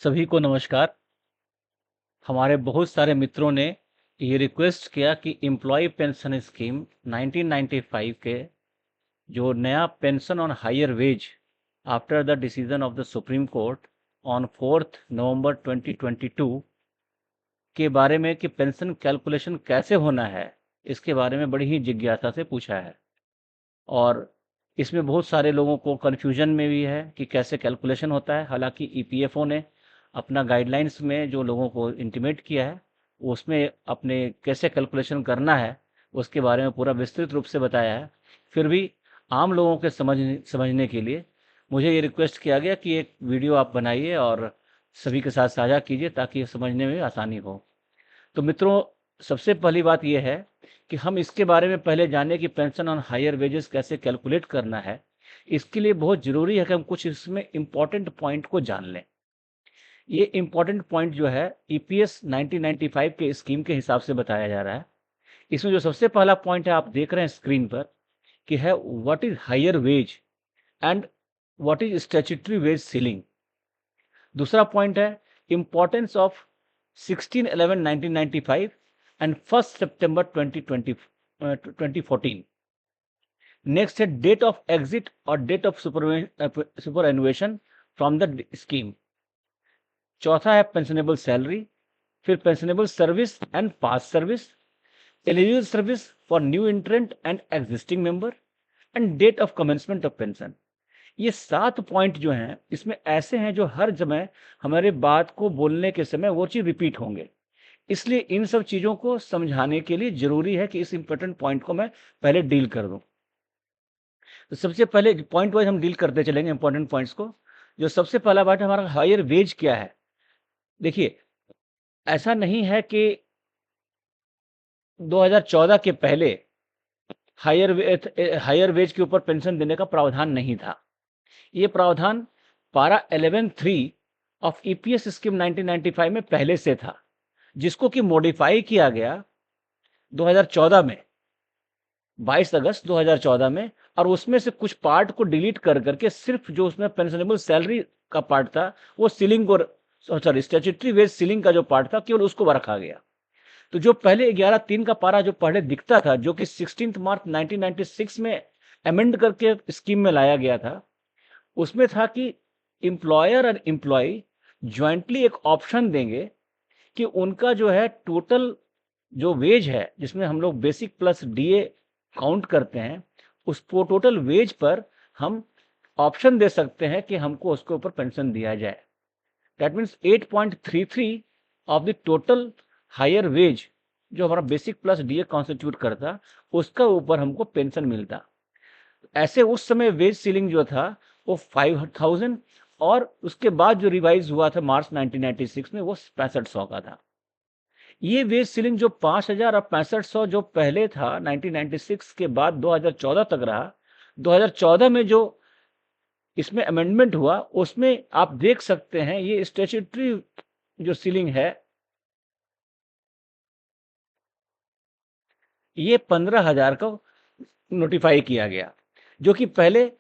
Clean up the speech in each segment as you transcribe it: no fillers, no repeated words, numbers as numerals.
सभी को नमस्कार। हमारे बहुत सारे मित्रों ने ये रिक्वेस्ट किया कि एम्प्लॉय पेंशन स्कीम 1995 के जो नया pension on higher wage after the decision of the Supreme Court on 4 November 2022 के बारे में कि पेंशन कैलकुलेशन कैसे होना है, इसके बारे में बड़ी ही जिज्ञासा से पूछा है। और इसमें बहुत सारे लोगों को कन्फ्यूजन में भी है कि कैसे कैलकुलेशन होता है। हालांकि ईपीएफओ ने अपना गाइडलाइंस में जो लोगों को इंटीमेट किया है, उसमें अपने कैसे कैलकुलेशन करना है उसके बारे में पूरा विस्तृत रूप से बताया है। फिर भी आम लोगों के समझने के लिए मुझे ये रिक्वेस्ट किया गया कि एक वीडियो आप बनाइए और सभी के साथ साझा कीजिए ताकि ये समझने में आसानी हो। तो मित्रों, सबसे पहली बात यह है कि हम इसके बारे में पहले जानें कि पेंशन ऑन हायर वेजेस कैसे कैलकुलेट करना है। इसके लिए बहुत ज़रूरी है कि हम कुछ इसमें इम्पॉर्टेंट पॉइंट को जान लें। ये इम्पॉर्टेंट पॉइंट जो है ईपीएस 1995 के स्कीम के हिसाब से बताया जा रहा है। इसमें जो सबसे पहला पॉइंट है आप देख रहे हैं स्क्रीन पर कि है what is higher wage and what is statutory wage ceiling. दूसरा पॉइंट है इंपॉर्टेंस ऑफ 16/11/1995 एंड 1 सितंबर 2014। नेक्स्ट है डेट ऑफ एग्जिट और date of superannuation from the scheme. चौथा है पेंशनेबल सैलरी, फिर pensionable service and past service, eligible service for new entrant and existing member and date of commencement of pension. ये 7 point जो हैं इसमें ऐसे हैं जो हर समय हमारे बात को बोलने के समय वो चीज रिपीट होंगे। इसलिए इन सब चीजों को समझाने के लिए जरूरी है कि इस इंपॉर्टेंट पॉइंट को मैं पहले डील कर दूं। तो सबसे पहले पॉइंट वाइज हम डील करते चलेंगे इंपॉर्टेंट पॉइंट्स को। जो सबसे पहला बात है हमारा हायर वेज क्या है। देखिए, ऐसा नहीं है कि 2014 के पहले हायर वेज के ऊपर पेंशन देने का प्रावधान नहीं था। ये प्रावधान पारा 11(3) ऑफ ईपीएस स्कीम 1995 में पहले से था, जिसको कि मॉडिफाई किया गया 2014 में, 22 अगस्त 2014 में। और उसमें से कुछ पार्ट को डिलीट कर करके सिर्फ जो उसमें पेंशनेबल सैलरी का पार्ट था वो सीलिंग को, सॉरी, स्टैट्यूटरी वेज सीलिंग का जो पार्ट था केवल उसको रखा गया। तो जो पहले 11(3) का पारा जो पहले दिखता था, जो कि 16 मार्च 1996 में अमेंड करके स्कीम में लाया गया था, उसमें था कि एम्प्लॉयर और एम्प्लॉय ज्वाइंटली एक ऑप्शन देंगे कि उनका जो है टोटल जो वेज है, जिसमें हम लोग बेसिक प्लस डीए काउंट करते हैं, उस टोटल वेज पर हम ऑप्शन दे सकते हैं कि हमको उसके ऊपर पेंशन दिया जाए। That means 8.33 of the total higher wage जो हमारा बेसिक प्लस डीए कॉन्स्टिट्यूट करता, उसका ऊपर हमको पेंशन मिलता। ऐसे उस समय वेज सीलिंग जो था वो 5,000, और उसके बाद जो रिवाइज हुआ था मार्च 1996 में वो 6500 का था। ये वेज सीलिंग जो 5,000 और 6500 जो पहले था 1996 के बाद 2014 तक रहा, 2014 में जो इसमें अमेंडमेंट हुआ उसमें आप देख सकते हैं ये स्टैट्यूटरी जो सीलिंग है ये 15,000 को नोटिफाई किया गया, जो कि पहले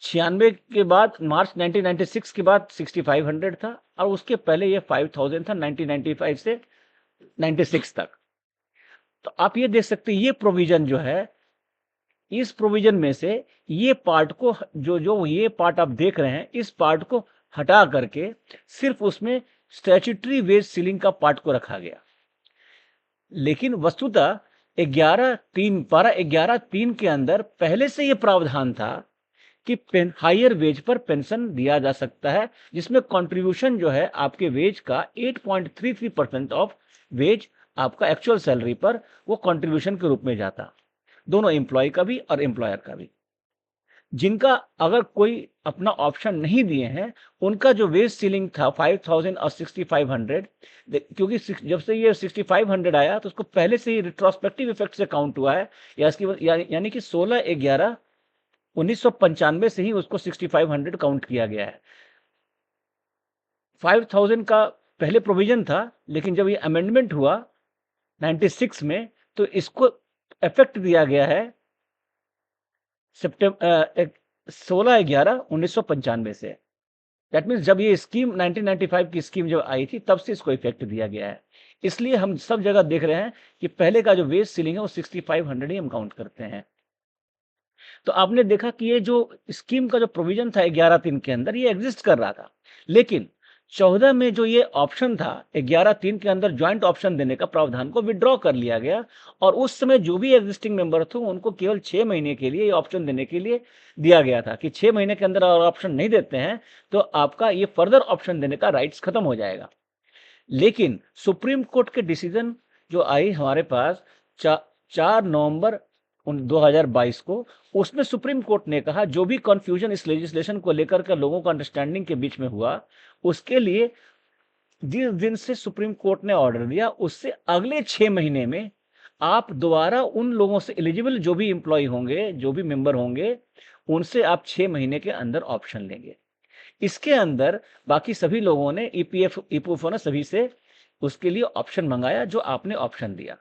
96 के बाद मार्च 1996 के बाद 6500 था, और उसके पहले ये 5,000 था 1995 से 96 तक। तो आप ये देख सकते हैं ये प्रोविजन जो है, इस प्रोविजन में से ये पार्ट को, जो जो ये पार्ट आप देख रहे हैं, इस पार्ट को हटा करके सिर्फ उसमें स्टैट्यूटरी वेज सीलिंग का पार्ट को रखा गया। लेकिन वस्तुतः 11(3) पारा 11(3) के अंदर पहले से ये प्रावधान था कि हायर वेज पर पेंशन दिया जा सकता है, जिसमें कंट्रीब्यूशन जो है आपके वेज का 8.33% ऑफ वेज आपका एक्चुअल सैलरी पर वो कंट्रीब्यूशन के रूप में जाता, दोनों एम्प्लॉय का भी और एम्प्लॉयर का भी। जिनका अगर कोई अपना ऑप्शन नहीं दिए हैं, उनका जो वेज सीलिंग था 5,000 और 6,500, क्योंकि जब से ये 6,500 आया तो उसको पहले से ही रिट्रोस्पेक्टिव इफेक्ट से काउंट हुआ है, या इसकी यानी कि 16/11/1995 से ही उसको 6,500 काउंट किया गया है। 5,000 का पहले प्रोविजन था, लेकिन जब ये अमेंडमेंट हुआ 96 में तो इसको इफेक्ट दिया गया है 16/11/1995 से। दैट मीन्स जब ये स्कीम 1995 की स्कीम जब आई थी तब से इसको इफेक्ट दिया गया है। इसलिए हम सब जगह देख रहे हैं कि पहले का जो वेज सीलिंग है वो 6500 ही हम काउंट करते हैं। तो आपने देखा कि ये जो स्कीम का जो प्रोविजन था 11(3) के अंदर ये एग्जिस्ट कर रहा था, लेकिन 14 में जो ये ऑप्शन था 11(3) के अंदर ज्वाइंट ऑप्शन देने का प्रावधान को विड्रॉ कर लिया गया और उस समय जो भी एग्जिस्टिंग मेंबर थे उनको केवल 6 महीने के लिए ये ऑप्शन देने के लिए दिया गया था कि 6 महीने के अंदर और ऑप्शन नहीं देते हैं तो आपका ये फर्दर ऑप्शन देने का राइट्स खत्म हो जाएगा। लेकिन सुप्रीम कोर्ट के डिसीजन जो आई हमारे पास 4 नवंबर 2022 को, उसमें सुप्रीम कोर्ट ने कहा जो भी कंफ्यूजन इस लेजिस्लेशन को लेकर के लोगों को अंडरस्टैंडिंग के बीच में हुआ, उसके लिए जिस दिन से सुप्रीम कोर्ट ने ऑर्डर दिया उससे अगले 6 महीने में आप दोबारा उन लोगों से एलिजिबल जो भी एम्प्लॉय होंगे, जो भी मेंबर होंगे, उनसे आप 6 महीने के अंदर ऑप्शन लेंगे। इसके अंदर बाकी सभी लोगों ने ईपीएफ ईपीएफओ ने सभी से उसके लिए ऑप्शन मंगाया जो आपने ऑप्शन दिया।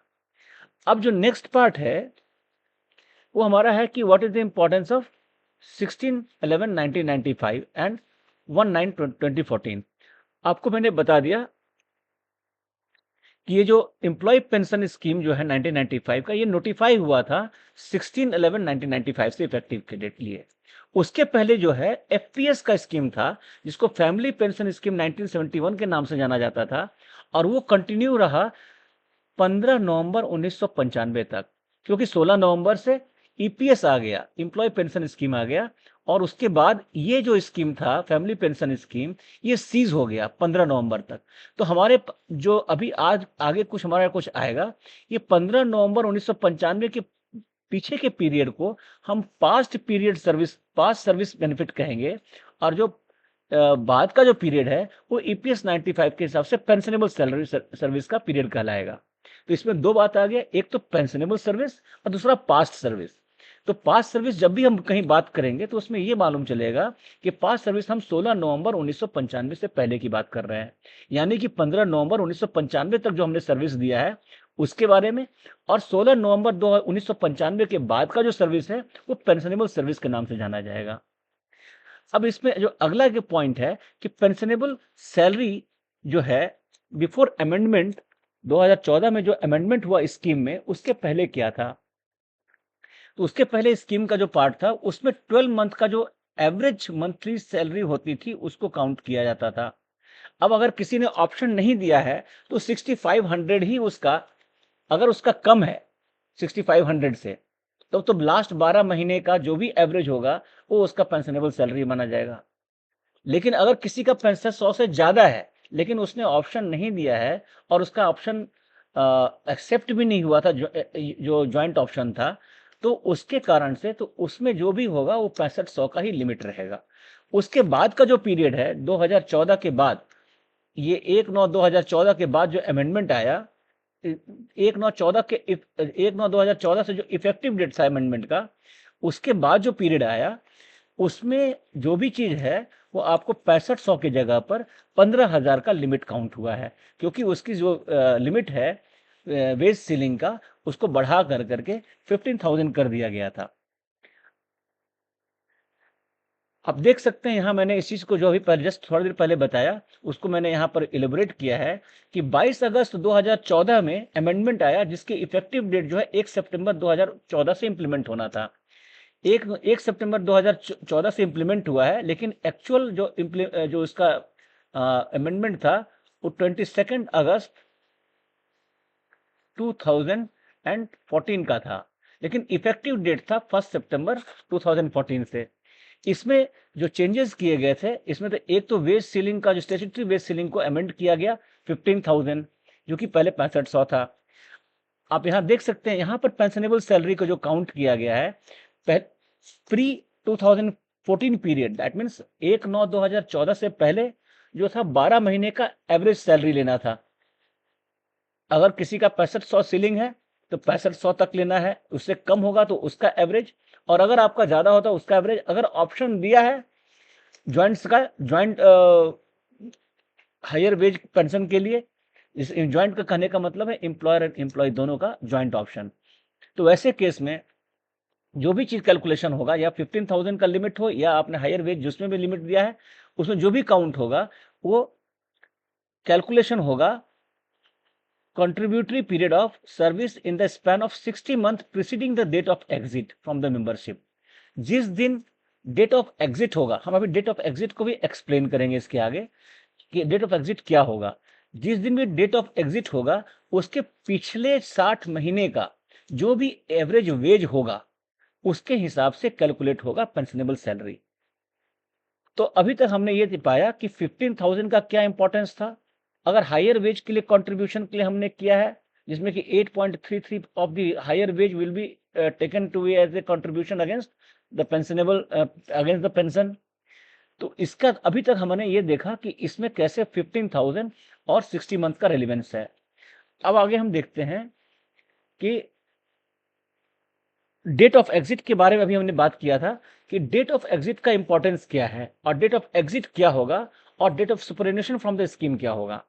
अब जो नेक्स्ट पार्ट है वो हमारा है कि what is the importance of 16/11/1995 and 1/9/2014। आपको मैंने बता दिया कि ये जो एम्प्लॉय पेंशन स्कीम जो है 1995 का, ये नोटिफाई हुआ था 16/11/1995 से इफेक्टिव के डेट लिए। उसके पहले जो है एफपीएस का स्कीम था जिसको फैमिली पेंशन स्कीम 1971 के नाम से जाना जाता था और वो कंटिन्यू रहा 15 नवंबर 1995 तक, क्योंकि 16 नवंबर से ईपीएस आ गया, एम्प्लॉय पेंशन स्कीम आ गया और उसके बाद ये जो स्कीम था फैमिली पेंशन स्कीम ये सीज हो गया 15 नवंबर तक। तो हमारे जो अभी आज आगे कुछ हमारा कुछ आएगा, ये 15 नवंबर 1995 के पीछे के पीरियड को हम past period service, past service benefit कहेंगे और जो बाद का जो पीरियड है वो ईपीएस 95 के हिसाब से पेंशनेबल सैलरी सर्विस का पीरियड कहलाएगा। तो इसमें दो बात आ गया, एक तो पेंशनेबल सर्विस और दूसरा पास्ट सर्विस। तो पास्ट सर्विस जब भी हम कहीं बात करेंगे तो उसमें ये मालूम चलेगा कि पास्ट सर्विस हम 16 नवंबर 1995 से पहले की बात कर रहे हैं, यानी कि 15 नवंबर 1995 तक जो हमने सर्विस दिया है उसके बारे में, और 16 नवंबर 1995 के बाद का जो सर्विस है वो पेंशनेबल सर्विस के नाम से जाना जाएगा। अब इसमें जो अगला जो पॉइंट है कि पेंशनेबल सैलरी जो है बिफोर अमेंडमेंट 2014 में जो अमेंडमेंट हुआ स्कीम में, उसके पहले क्या था। तो उसके पहले स्कीम का जो पार्ट था उसमें 12 मंथ का जो एवरेज मंथली सैलरी होती थी उसको काउंट किया जाता था। अब अगर किसी ने ऑप्शन नहीं दिया है तो 6500 ही उसका, अगर उसका कम है 6500 से तो लास्ट 12 महीने का जो भी एवरेज होगा वो उसका पेंशनेबल सैलरी माना जाएगा। लेकिन अगर किसी का पेंशन 100 से ज्यादा है लेकिन उसने ऑप्शन नहीं दिया है और उसका ऑप्शन एक्सेप्ट भी नहीं हुआ था, जो ज्वाइंट ऑप्शन था, तो उसके कारण से तो उसमें जो भी होगा वो 6500 का ही लिमिट रहेगा। उसके बाद का जो पीरियड है 2014 के बाद, ये 1/9/2014 के बाद जो अमेंडमेंट आया, 1/9/2014 से जो इफेक्टिव डेट था अमेंडमेंट का, उसके बाद जो पीरियड आया उसमें जो भी चीज है वो आपको 6500 की जगह पर 15,000 का लिमिट काउंट हुआ है, क्योंकि उसकी जो लिमिट है वेज सीलिंग का उसको बढ़ा कर करके 15,000 कर दिया गया था। आप देख सकते हैं यहाँ मैंने इस चीज को जो अभी पहले जस्ट थोड़ी देर पहले बताया उसको मैंने यहाँ पर इलेबोरेट किया है कि 22 अगस्त 2014 में अमेंडमेंट आया जिसकी इफेक्टिव डेट जो है 1 सितंबर 2014 से इंप्लीमेंट होना था। 1 सितंबर 2014 से इंप्लीमेंट हुआ है, लेकिन एक्चुअल जो इसका अमेंडमेंट था वो 22 अगस्त 2014 का था, लेकिन इफेक्टिव डेट था 1 सितंबर 2014 से। इसमें जो चेंजेस किए गए थे इसमें तो एक तो वेज सीलिंग का जो स्टैट्यूटरी वेज सीलिंग को अमेंड किया गया 15,000 जो कि पहले 6500 था। आप यहाँ देख सकते हैं यहाँ पर पेंशनेबल सैलरी को जो काउंट किया गया है प्री 2014 पीरियड, दैट मीन्स 1/9/2014 से पहले जो था 12 महीने का एवरेज सैलरी लेना था। अगर किसी का 6500 सीलिंग है तो 6500 तक लेना है, उससे कम होगा तो उसका एवरेज, और अगर आपका ज्यादा होता है उसका एवरेज। अगर ऑप्शन दिया है ज्वाइंट्स का, ज्वाइंट हायर वेज पेंशन के लिए, इस ज्वाइंट का कहने का मतलब है एम्प्लॉयर एंड एम्प्लॉय दोनों का ज्वाइंट ऑप्शन, तो वैसे केस में जो भी चीज कैलकुलेशन होगा या 15,000 का लिमिट हो या आपने हायर वेज जिसमें भी लिमिट दिया है उसमें जो भी काउंट होगा वो कैलकुलेशन होगा contributory period of service in the span of 60 months preceding the date of exit from the membership। जिस दिन डेट ऑफ एग्जिट होगा, हम अभी डेट ऑफ एग्जिट को भी एक्सप्लेन करेंगे इसके आगे कि डेट ऑफ एग्जिट क्या होगा। जिस दिन भी डेट ऑफ एग्जिट होगा उसके पिछले 60 महीने का जो भी एवरेज वेज होगा उसके हिसाब से कैलकुलेट होगा पेंशनेबल सैलरी। तो अभी तक हमने ये पाया कि 15,000 का क्या इंपॉर्टेंस था। अगर हायर वेज के लिए कंट्रीब्यूशन के लिए हमने किया है जिसमें कि 8.33 of the higher wage will be taken to be as a contribution against the pensionable against the pension. तो इसका अभी तक हमने ये देखा कि इसमें कैसे 15,000 और 60 मंथ का रेलिवेंस है। अब आगे हम देखते हैं कि डेट ऑफ एग्जिट के बारे में अभी हमने बात किया था कि डेट ऑफ एग्जिट का इंपॉर्टेंस क्या है और डेट ऑफ एग्जिट क्या होगा और date of superannuation from the scheme क्या होगा।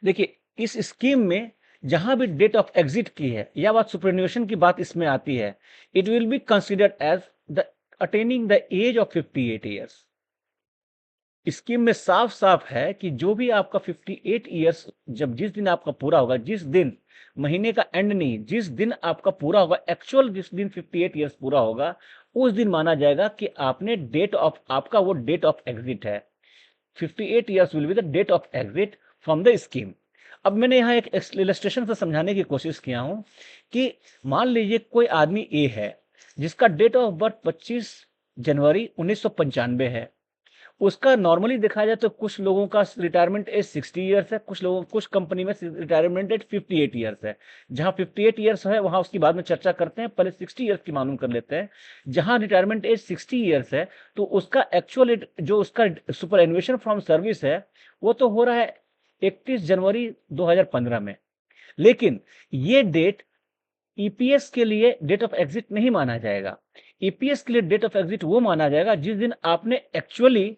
देखिए इस स्कीम में जहां भी डेट ऑफ एग्जिट की है या बात सुपरएनुएशन की बात इसमें आती है, it will be considered as the attaining the age of 58 years. Scheme में साफ साफ है कि जो भी आपका 58 ईयर्स जब जिस दिन आपका पूरा होगा, जिस दिन महीने का एंड नहीं, जिस दिन आपका पूरा होगा, एक्चुअल जिस दिन 58 ईयर्स पूरा होगा उस दिन माना जाएगा कि आपने डेट ऑफ आपका वो डेट ऑफ एग्जिट है। 58 years will be the date of exit from the scheme. अब मैंने यहाँ एक इलस्ट्रेशन से समझाने की कोशिश किया हूं कि मान लीजिए कोई आदमी ए है जिसका डेट ऑफ बर्थ 25 जनवरी 1995 है। उसका नॉर्मली देखा जाए तो कुछ लोगों का रिटायरमेंट एज 60 ईयर्स है, कुछ कंपनी में रिटायरमेंट एज 58 ईयर्स है। जहां 58 ईयर्स है वहां उसकी बाद में चर्चा करते हैं, पहले 60 ईयर्स की मालूम कर लेते हैं। जहां रिटायरमेंट एज 60 ईयर्स है तो उसका एक्चुअल जो उसका सुपर एनुएशन फ्रॉम सर्विस है वो तो हो रहा है 31 जनवरी 2015 में। लेकिन ये डेट ईपीएस के लिए डेट ऑफ एग्जिट नहीं माना जाएगा। ईपीएस के लिए डेट ऑफ एग्जिट वो माना जाएगा जिस दिन आपने एक्चुअली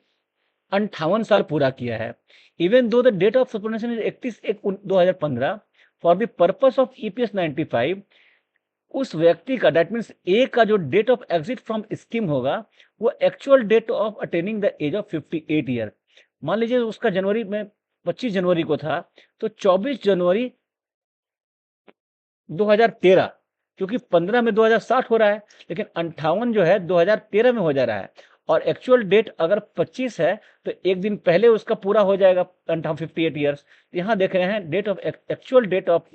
58 साल पूरा किया है। Even though the date of superannuation is 31/1/2015 for the purpose of EPS 95, उस व्यक्ति का दैट मीन्स ए का जो date of exit from scheme होगा वो actual date of attaining the age of 58 year. मान लीजिए उसका जनवरी में 25 जनवरी को था तो 24 जनवरी 2013, क्योंकि 15 में 2060 हो रहा है लेकिन 58 जो है 2013 में हो जा रहा है और एक्चुअल डेट अगर 25 है तो एक दिन पहले उसका पूरा हो जाएगा 58 ईयर्स। यहाँ देख रहे हैं date of actual date of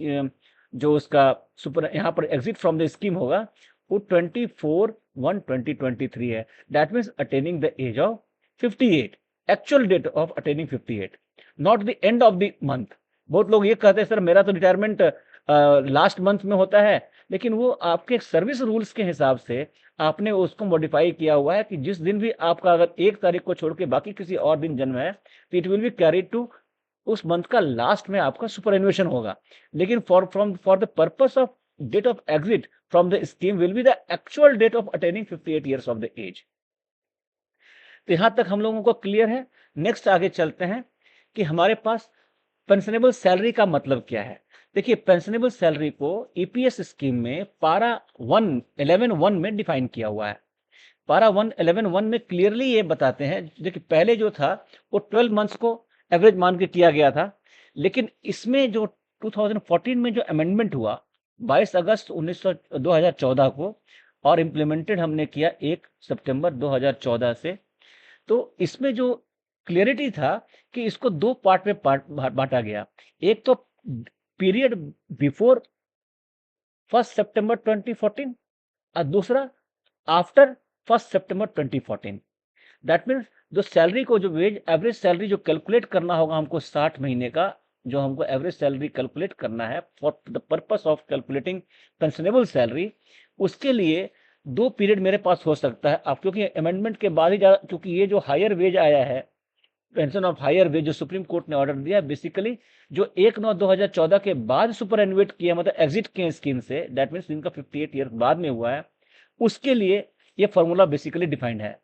जो उसका सुपर यहाँ पर एग्जिट फ्रॉम द स्कीम होगा वो 24/1/2023 है। That means attaining the age of 58, actual date of attaining 58, not the end of the month. बहुत लोग ये कहते हैं सर मेरा तो रिटायरमेंट लास्ट मंथ में होता है, लेकिन वो आपके सर्विस रूल्स के हिसाब से आपने उसको मॉडिफाई किया हुआ है कि जिस दिन भी आपका अगर 1 तारीख को छोड़ के बाकी किसी और दिन जन्म है तो it will be carried to उस मंथ का लास्ट में आपका सुपर एनुएशन होगा। लेकिन for the purpose of date of exit from the scheme will be the actual date of attaining 58 years of the age. तो यहां तक हम लोगों को क्लियर है। नेक्स्ट आगे चलते हैं कि हमारे पास पेंशनेबल सैलरी का मतलब क्या है। देखिए पेंशनेबल सैलरी को ईपीएस स्कीम में पारा 11(1) में डिफाइन किया हुआ है। पारा 11(1) में क्लियरली ये बताते हैं, देखिए पहले जो था वो 12 मंथ्स को एवरेज मान के किया गया था, लेकिन इसमें जो 2014 में जो अमेंडमेंट हुआ 22 अगस्त 2014 को और इम्प्लीमेंटेड हमने किया 1 सितंबर 2014 से, तो इसमें जो क्लियरिटी था कि इसको 2 पार्ट में बांटा गया। एक तो पीरियड बिफोर 1 सितंबर 2014 और दूसरा आफ्टर 1 सितंबर 2014। दैट मीन्स जो सैलरी को जो वेज एवरेज सैलरी जो कैलकुलेट करना होगा हमको 60 महीने का, जो हमको एवरेज सैलरी कैलकुलेट करना है for the purpose of calculating pensionable salary, उसके लिए 2 पीरियड मेरे पास हो सकता है। अब क्योंकि अमेंडमेंट के बाद ही क्योंकि ये जो हायर वेज आया है, पेंशन ऑफ हायर वेज जो सुप्रीम कोर्ट ने ऑर्डर दिया, बेसिकली जो 1/9/2014 के बाद सुपर एनुएट किया, मतलब एग्जिट किए स्कीम से, दैट मीन्स इनका 58 ईयर बाद में हुआ है, उसके लिए ये फॉर्मूला बेसिकली डिफाइंड है।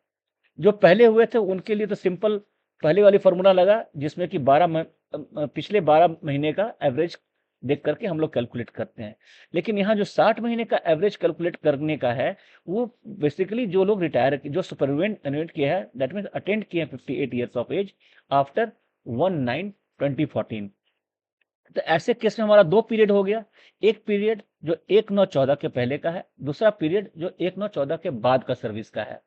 जो पहले हुए थे उनके लिए तो सिंपल पहले वाली फॉर्मूला लगा जिसमें कि पिछले 12 महीने का एवरेज देख करके हम लोग कैलकुलेट करते हैं। लेकिन यहाँ जो 60 महीने का एवरेज कैलकुलेट करने का है, वो बेसिकली जो लोग रिटायर, जो सुपरवेंट किया है, दैट मीन्स अटेंड किए हैं 58 ईयर्स ऑफ एज आफ्टर 1/9/2014। तो ऐसे केस में हमारा दो पीरियड हो गया, एक पीरियड जो 1/9/14 के पहले का है, दूसरा पीरियड जो 1/9/14 के बाद का सर्विस का है।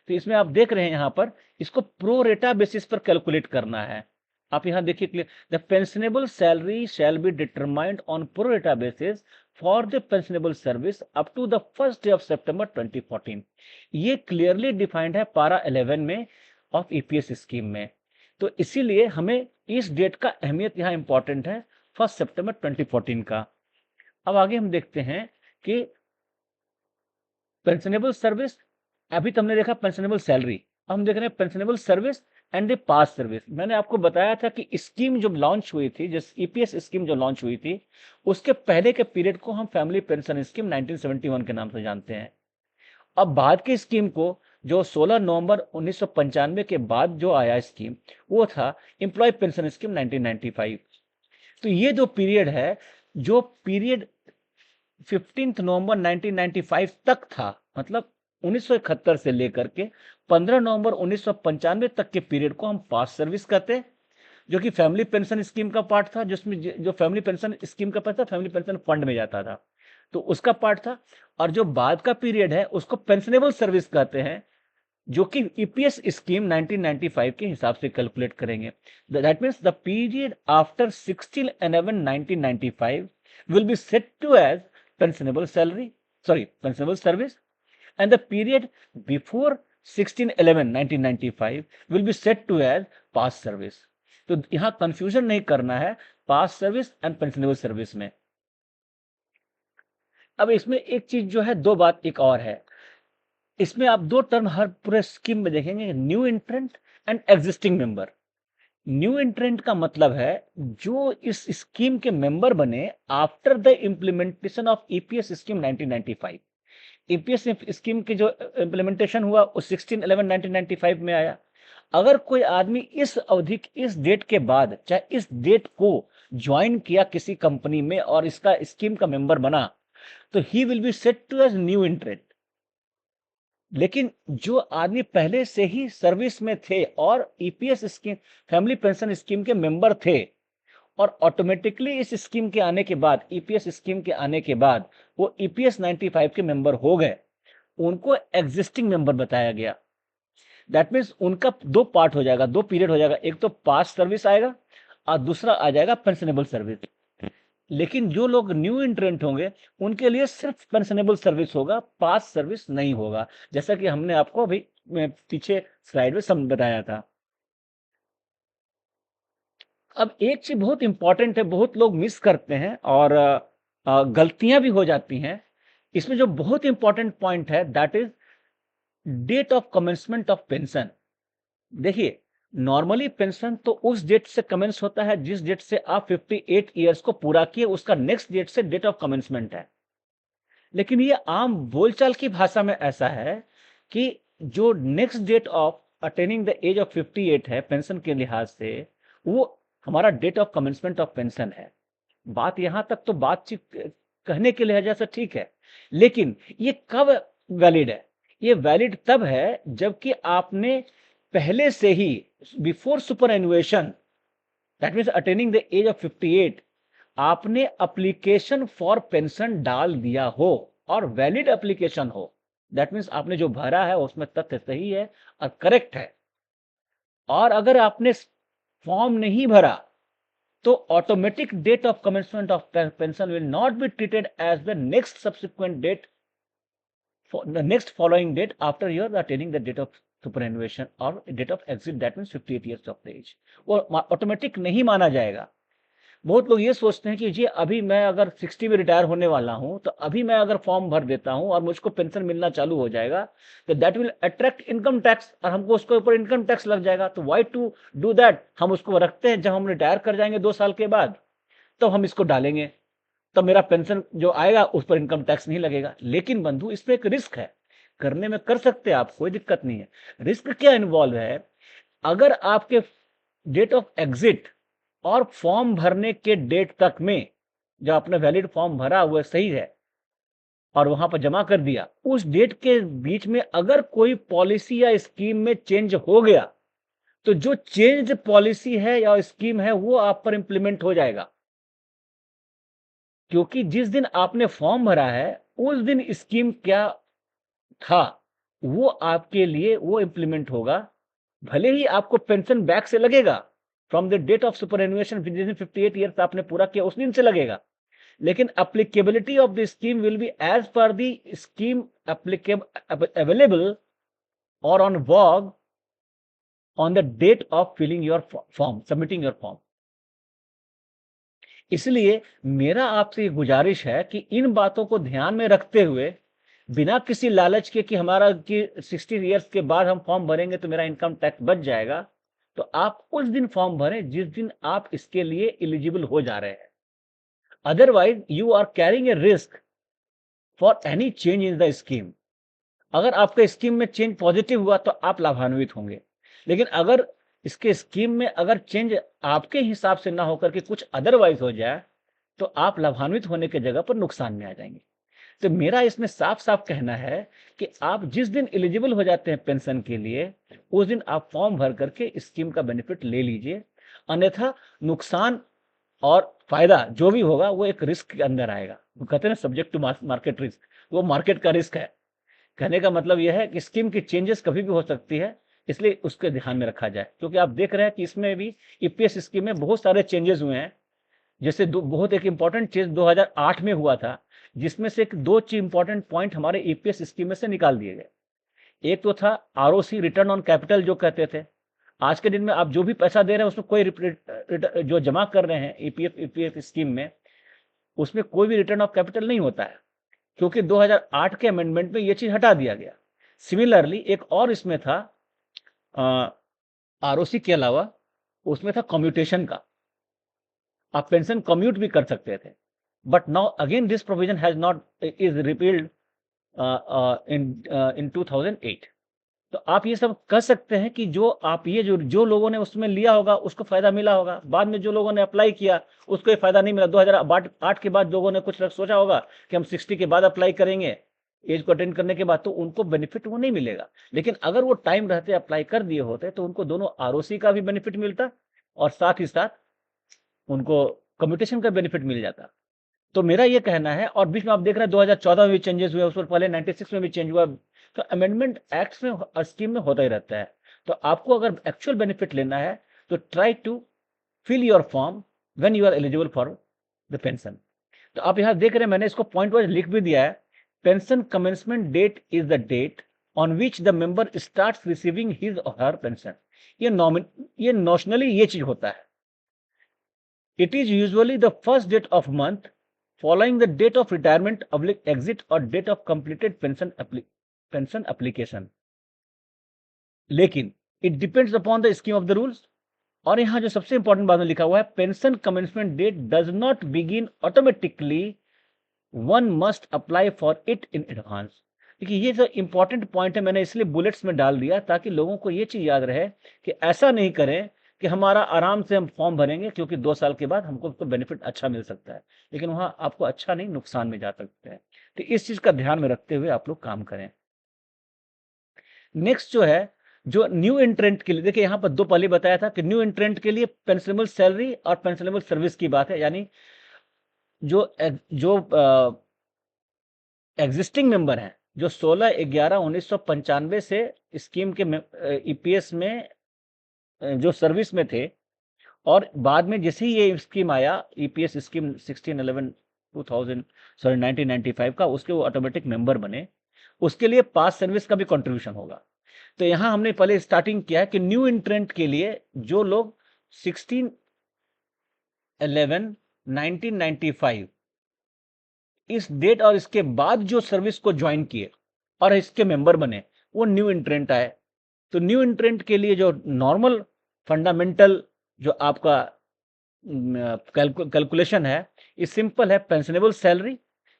तो इसमें आप देख रहे हैं यहाँ पर इसको प्रो रेटा बेसिस पर कैलकुलेट करना है। आप यहाँ देखिए clear, the pensionable salary shall be determined on pro rata basis for the pensionable service up to the first day of September 2014। ये क्लियरली डिफाइंड है पारा 11 में ऑफ ईपीएस स्कीम में। तो इसीलिए हमें इस डेट का अहमियत यहाँ इंपॉर्टेंट है, 1 सितंबर 2014 का। अब आगे हम देखते हैं कि पेंशनेबल सर्विस, अभी तो हमने देखा पेंशनेबल सैलरी, अब हम देख रहे हैं pensionable service and the pass service. मैंने आपको बताया था कि स्कीम जब लॉन्च हुई थी, जिस ईपीएस स्कीम जो लॉन्च हुई थी, उसके पहले के पीरियड को हम फैमिली पेंशन स्कीम 1971 के नाम से जानते हैं। अब बाद की स्कीम को, जो 16 नवंबर 1995 के बाद जो आया स्कीम, वो था एम्प्लॉय पेंशन स्कीम 1995। तो ये जो पीरियड है, जो पीरियड 15 नवंबर 1995 तक था, मतलब 1971 से लेकर के 15 नवंबर 1995 तक के पीरियड को हम पास सर्विस कहते हैं, जो कि फैमिली पेंशन स्कीम का पार्ट था, जिसमें जो फैमिली पेंशन स्कीम का पैसा फैमिली पेंशन फंड में जाता था, तो उसका पार्ट था। और जो बाद का पीरियड है उसको पेंशनेबल सर्विस कहते हैं, जो कि ईपीएस स्कीम 1995 के हिसाब से कैलकुलेट करेंगे। That means the period after 16/11/1995 will be set to as pensionable service, and the period before 16/11/1995 will be set to as past service। तो यहां कंफ्यूजन नहीं करना है past service and pensionable service में। अब इसमें एक चीज जो है, दो बात एक और है, इसमें आप दो टर्म हर पूरे स्कीम में देखेंगे, new entrant and existing member. New एंट्रेंट का मतलब है जो इस स्कीम के मेंबर बने after the implementation of EPS scheme 1995। EPS scheme की जो इंप्लीमेंटेशन हुआ वो 16/11/1995 में आया। अगर कोई आदमी इस अवधि, इस डेट के बाद, चाहे इस डेट को ज्वाइन किया किसी कंपनी में और इसका स्कीम का मेंबर बना, तो he will be set to as new entrant. लेकिन जो आदमी पहले से ही सर्विस में थे और EPS scheme, family pension scheme के मेंबर थे, और ऑटोमेटिकली इस स्कीम के आने के बाद, ईपीएस स्कीम के आने के बाद वो ईपीएस 95 के मेंबर हो गए, उनको एग्जिस्टिंग मेंबर बताया गया। दैट मीन्स उनका दो पार्ट हो जाएगा, दो पीरियड हो जाएगा, एक तो पास्ट सर्विस आएगा और दूसरा आ जाएगा पेंशनेबल सर्विस। लेकिन जो लोग न्यू एंट्रेंट होंगे उनके लिए सिर्फ पेंशनेबल सर्विस होगा, पास सर्विस नहीं होगा, जैसा कि हमने आपको अभी पीछे स्लाइड में समझ बताया था। अब एक चीज बहुत इंपॉर्टेंट है, बहुत लोग मिस करते हैं और गलतियां भी हो जाती हैं। इसमें जो बहुत इंपॉर्टेंट पॉइंट है that is date of commencement of pension. देखिए, नॉर्मली पेंशन तो उस डेट से कमेंस होता है जिस डेट से आप 58 ईयर्स को पूरा किए, उसका नेक्स्ट डेट से डेट ऑफ कमेंसमेंट है। लेकिन ये आम बोलचाल की भाषा में ऐसा है कि जो next date of attaining the age of 58 है पेंशन के लिहाज से, वो हमारा date of commencement of pension है। बात यहां तक तो बातचीत कहने के लिहाज से ठीक है, लेकिन ये कब वैलिड है? ये वैलिड तब है जबकि आपने पहले से ही, before superannuation, that means attaining the age of 58, आपने एप्लीकेशन फॉर पेंशन डाल दिया हो और वैलिड एप्लीकेशन हो। दैट मीन्स आपने जो भरा है उसमें तथ्य सही है और करेक्ट है। और अगर आपने फॉर्म नहीं भरा तो automatic date of commencement of pension will not be treated as the next subsequent date, the next following date after you are attaining the date of superannuation or date of exit, that means 58 years of age, वो automatic नहीं माना जाएगा। बहुत लोग ये सोचते हैं कि जी अभी मैं अगर 60 में रिटायर होने वाला हूं तो अभी मैं अगर फॉर्म भर देता हूं और मुझको पेंशन मिलना चालू हो जाएगा तो that will attract income tax और हमको उसके ऊपर इनकम टैक्स लग जाएगा। तो व्हाई टू डू दैट? हम उसको रखते हैं, जब हम रिटायर कर जाएंगे 2 साल के बाद तो हम इसको डालेंगे, तब मेरा पेंशन जो आएगा उस पर इनकम टैक्स नहीं लगेगा। लेकिन बंधु, इसमें एक रिस्क है, करने में कर सकते हैं आप, कोई दिक्कत नहीं है। रिस्क क्या इन्वॉल्व है? अगर आपके डेट ऑफ एग्जिट और फॉर्म भरने के डेट तक में जब आपने वैलिड फॉर्म भरा हुआ सही है और वहां पर जमा कर दिया, उस डेट के बीच में अगर कोई पॉलिसी या स्कीम में चेंज हो गया, तो जो चेंज पॉलिसी है या स्कीम है वो आप पर इंप्लीमेंट हो जाएगा, क्योंकि जिस दिन आपने फॉर्म भरा है उस दिन स्कीम क्या था वो आपके लिए वो इंप्लीमेंट होगा। भले ही आपको पेंशन बैक से लगेगा, from the date of superannuation 58 years आपने पूरा किया उस दिन से लगेगा, लेकिन applicability of the scheme will be as per the scheme available और ऑन वॉग on the date of filling your form, submitting your form. इसलिए मेरा आपसे गुजारिश है कि इन बातों को ध्यान में रखते हुए, बिना किसी लालच के कि हमारा कि 60 ईयर्स के बाद हम फॉर्म भरेंगे तो मेरा इनकम टैक्स बच जाएगा, तो आप उस दिन फॉर्म भरें जिस दिन आप इसके लिए एलिजिबल हो जा रहे हैं। Otherwise you are carrying a risk for any change in the scheme. अगर आपके स्कीम में चेंज पॉजिटिव हुआ तो आप लाभान्वित होंगे, लेकिन अगर इसके स्कीम में अगर चेंज आपके हिसाब से ना होकर के कुछ अदरवाइज हो जाए तो आप लाभान्वित होने की जगह पर नुकसान में आ जाएंगे। तो मेरा इसमें साफ साफ कहना है कि आप जिस दिन एलिजिबल हो जाते हैं पेंशन के लिए, उस दिन आप फॉर्म भर करके स्कीम का बेनिफिट ले लीजिए, अन्यथा नुकसान और फायदा जो भी होगा वो एक रिस्क के अंदर आएगा। वो कहते हैं ना सब्जेक्ट टू मार्केट रिस्क, वो मार्केट का रिस्क है। कहने का मतलब यह है कि स्कीम की चेंजेस कभी भी हो सकती है, इसलिए उसके ध्यान में रखा जाए, क्योंकि आप देख रहे हैं कि इसमें भी ईपीएस स्कीम में बहुत सारे चेंजेस हुए हैं। जैसे बहुत एक इंपॉर्टेंट चीज 2008 में हुआ था, जिसमें से एक दो इंपॉर्टेंट पॉइंट हमारे ईपीएस स्कीम में से निकाल दिए गए। एक तो था आरओसी, रिटर्न ऑन कैपिटल, जो कहते थे आज के दिन में आप जो भी पैसा दे रहे हैं उसमें कोई जो जमा कर रहे हैं ईपीएफ स्कीम में, उसमें कोई भी रिटर्न ऑफ कैपिटल नहीं होता है, क्योंकि 2008 के अमेंडमेंट में यह चीज हटा दिया गया। सिमिलरली एक और इसमें था आरओसी के अलावा, उसमें था कम्यूटेशन का, आप पेंशन कम्यूट भी कर सकते थे। But now again this provision has not is repealed in 2008। तो आप ये सब कर सकते हैं कि जो आप ये जो लोगों ने उसमें लिया होगा उसको फायदा मिला होगा, बाद में जो लोगों ने अप्लाई किया उसको ये फायदा नहीं मिला। 2008 के बाद लोगों ने कुछ सोचा होगा कि हम 60 के बाद अप्लाई करेंगे, एज को अटेंड करने के बाद, तो उनको बेनिफिट वो नहीं मिलेगा। लेकिन अगर वो टाइम रहते अप्लाई कर दिए होते तो उनको दोनों आरओसी का भी बेनिफिट मिलता और साथ ही साथ उनको कम्यूटेशन का बेनिफिट मिल जाता। तो मेरा ये कहना है, और बीच में आप देख रहे हैं 2014 में भी चेंजेस हुए, उस पर पहले 96 में भी चेंज हुआ। तो अमेंडमेंट एक्ट्स में स्कीम में होता ही रहता है। तो आपको अगर एक्चुअल बेनिफिट लेना है तो try to fill your form when you are eligible for the pension. तो आप यहाँ देख रहे हैं मैंने इसको पॉइंट वाइज लिख भी दिया है। Pension commencement date is the date on which the member starts receiving his or her pension. ये नॉशनली ये चीज होता है। It is usually the first date of month following the date of retirement, exit or date of completed pension application. लेकिन it depends upon the scheme of the rules। और यहां जो सबसे इंपॉर्टेंट बात में लिखा हुआ है, pension commencement date does not begin automatically, one must apply for it in advance. देखिए ये जो इंपॉर्टेंट पॉइंट है मैंने इसलिए बुलेट्स में डाल दिया ताकि लोगों को ये चीज याद रहे कि ऐसा नहीं करें कि हमारा आराम से हम फॉर्म भरेंगे क्योंकि 2 साल के बाद हमको तो बेनिफिट अच्छा मिल सकता है, लेकिन वहां आपको अच्छा नहीं नुकसान में जा सकते हैं। तो इस चीज का ध्यान में रखते हुए आप लोग काम करें। नेक्स्ट जो है, जो न्यू एंट्रेंट के लिए, देखिए यहाँ पर दो पहले बताया था कि न्यू एंट्रेंट के लिए पेंशनेबल सैलरी और पेंशनेबल सर्विस की बात है, यानी जो जो एग्जिस्टिंग मेंबर हैं, जो 16/11/1995 से स्कीम के ईपीएस में जो सर्विस में थे, और बाद में जैसे ही ये स्कीम आया ईपीएस स्कीम 1995 का, उसके वो ऑटोमेटिक मेंबर बने, उसके लिए पास सर्विस का भी कंट्रीब्यूशन होगा। तो यहां हमने पहले स्टार्टिंग किया है कि न्यू एंट्रेंट के लिए जो लोग 16/11/1995 इस डेट और इसके बाद जो सर्विस को ज्वाइन किए और इसके मेंबर बने, वो न्यू एंट्रेंट आए। तो न्यू एंट्रेंट के लिए जो नॉर्मल फंडामेंटल जो आपका कैलकुलेशन है, ये सिंपल है, pensionable salary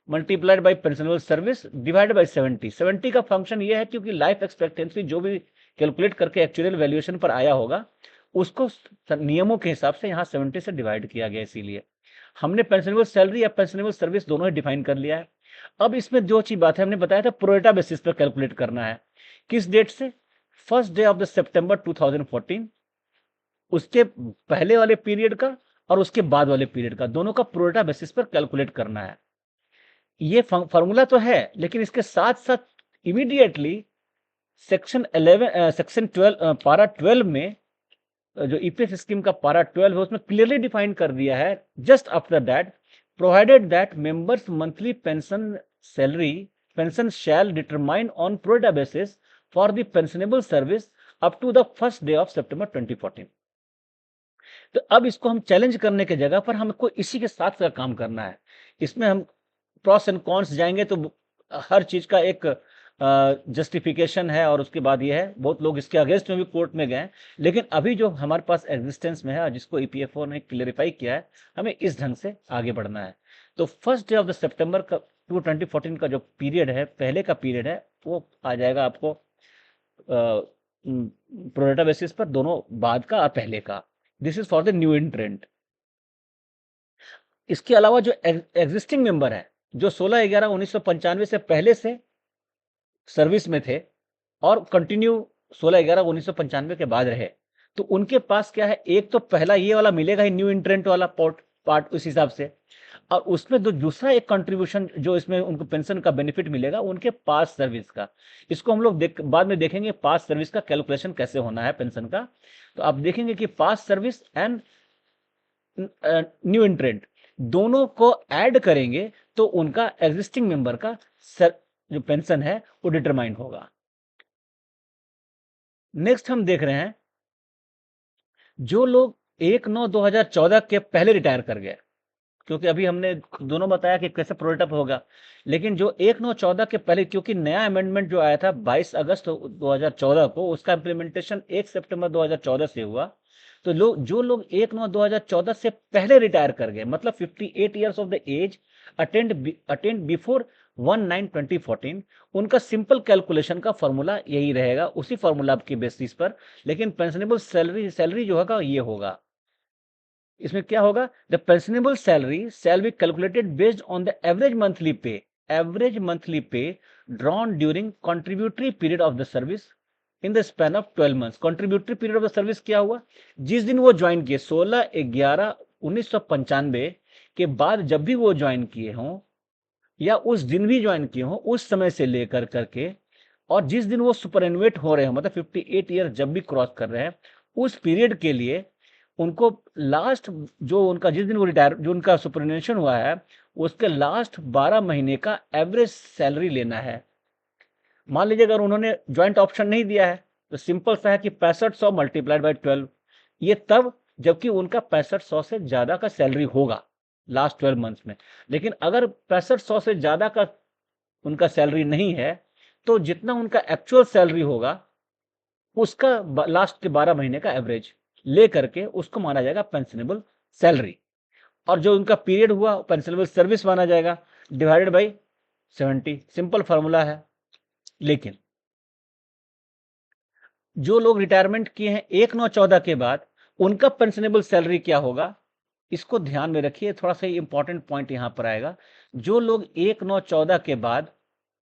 multiplied by pensionable service divided by 70 का फंक्शन ये है क्योंकि लाइफ एक्सपेक्टेंसी जो भी कैलकुलेट करके एक्चुअल वैल्यूएशन पर आया होगा उसको नियमों के हिसाब से यहाँ 70 से डिवाइड किया गया, इसीलिए। हमने पेंशनेबल सैलरी या पेंशनेबल सर्विस दोनों ही डिफाइन कर लिया है। अब इसमें जो चीज बात है, हमने बताया था प्रोरेटा बेसिस पर कैलकुलेट करना है। किस डेट से? First day of the September 2014, उसके पहले वाले पीरियड का और उसके बाद वाले पीरियड का, दोनों का प्रोरेटा बेसिस पर कैलकुलेट करना है। ये फॉर्मूला तो है, लेकिन इसके साथ साथ इमीडिएटली सेक्शन 12 पारा 12 में जो ईपीएफ स्कीम का पारा 12 है, उसमें क्लियरली डिफाइन कर दिया है, just after that, provided that members monthly pension shall determine on prorata basis for the pensionable service up to the first day of September 2014। तो अब इसको हम चैलेंज करने की जगह पर हमको इसी के साथ का काम करना है। इसमें हम प्रॉस एंड कॉन्स जाएंगे तो हर चीज का एक जस्टिफिकेशन है, और उसके बाद ये है, बहुत लोग इसके अगेंस्ट में भी कोर्ट में गए, लेकिन अभी जो हमारे पास एग्जिस्टेंस में है और जिसको ईपीएफओ ने क्लियरिफाई किया है, हमें इस ढंग से आगे बढ़ना है। तो first day of the September का 2014 का जो पीरियड है, पहले का पीरियड है, वो आ जाएगा आपको प्रोरेटा बेसिस पर, दोनों बाद का और पहले का। This is for the new एंट्रेंट। इसके अलावा जो एग्जिस्टिंग मेंबर है, जो 16/11/1995 से पहले से सर्विस में थे और कंटिन्यू 16/11/1995 के बाद रहे, तो उनके पास क्या है, एक तो पहला ये वाला मिलेगा ही, न्यू इंट्रेंट वाला पार्ट उस हिसाब से, और उसमें जो दूसरा एक कंट्रीब्यूशन जो इसमें उनको पेंशन का बेनिफिट मिलेगा, उनके पास सर्विस का। इसको हम लोग बाद में देखेंगे पास सर्विस का कैलकुलेशन कैसे होना है पेंशन का। तो आप देखेंगे कि पास सर्विस एंड न्यू एंट्रेंट दोनों को ऐड करेंगे तो उनका एग्जिस्टिंग मेंबर का जो पेंशन है वो डिटरमाइन होगा। नेक्स्ट हम देख रहे हैं जो लोग 1/9/2014 के पहले रिटायर कर गए, क्योंकि अभी हमने दोनों बताया कि कैसे प्रोरेट होगा, लेकिन जो 1/9/14 के पहले, क्योंकि नया अमेंडमेंट जो आया था 22 अगस्त 2014 को, उसका इम्प्लीमेंटेशन 1 सितंबर 2014 से हुआ। तो जो लोग 1/9/2014 से पहले रिटायर कर गए, मतलब 58 years of the age, attend before 1/9/2014, उनका सिंपल कैलकुलेशन का फॉर्मूला यही रहेगा, उसी फॉर्मूला के बेसिस पर, लेकिन पेंशनेबल सैलरी जो होगा ये होगा। इसमें क्या होगा, the pensionable salary shall be calculated based on the average monthly pay drawn during contributory period of the service in the span of 12 months. Contributory period of the service क्या हुआ, जिस दिन वो ज्वाइन किए 16/11/1995 के बाद, जब भी वो ज्वाइन किए हों या उस दिन भी ज्वाइन किए हों, उस समय से लेकर करके, और जिस दिन वो सुपरएनुएट हो रहे हैं, मतलब 58 ईयर जब भी क्रॉस कर रहे हैं, उस पीरियड के लिए उनको लास्ट, जो उनका जिस दिन वो रिटायर, जो उनका सुपरएनुएशन हुआ है, उसके लास्ट 12 महीने का एवरेज सैलरी लेना है। मान लीजिए अगर उन्होंने ज्वाइंट ऑप्शन नहीं दिया है, तो सिंपल सा है कि 6500 मल्टीप्लाइड बाई 12, ये तब जबकि उनका 6500 से ज्यादा का सैलरी होगा लास्ट 12 मंथ्स में। लेकिन अगर 6500 से ज्यादा का उनका सैलरी नहीं है, तो जितना उनका एक्चुअल सैलरी होगा उसका लास्ट के 12 महीने का एवरेज ले करके उसको माना जाएगा पेंशनेबल सैलरी, और जो उनका पीरियड हुआ पेंशनेबल सर्विस माना जाएगा, डिवाइडेड बाई 70। सिंपल फॉर्मूला है। लेकिन जो लोग रिटायरमेंट किए हैं 1/9/14 के बाद, उनका पेंशनेबल सैलरी क्या होगा, इसको ध्यान में रखिए, थोड़ा सा इंपॉर्टेंट पॉइंट यहां पर आएगा। जो लोग 1/9/14 के बाद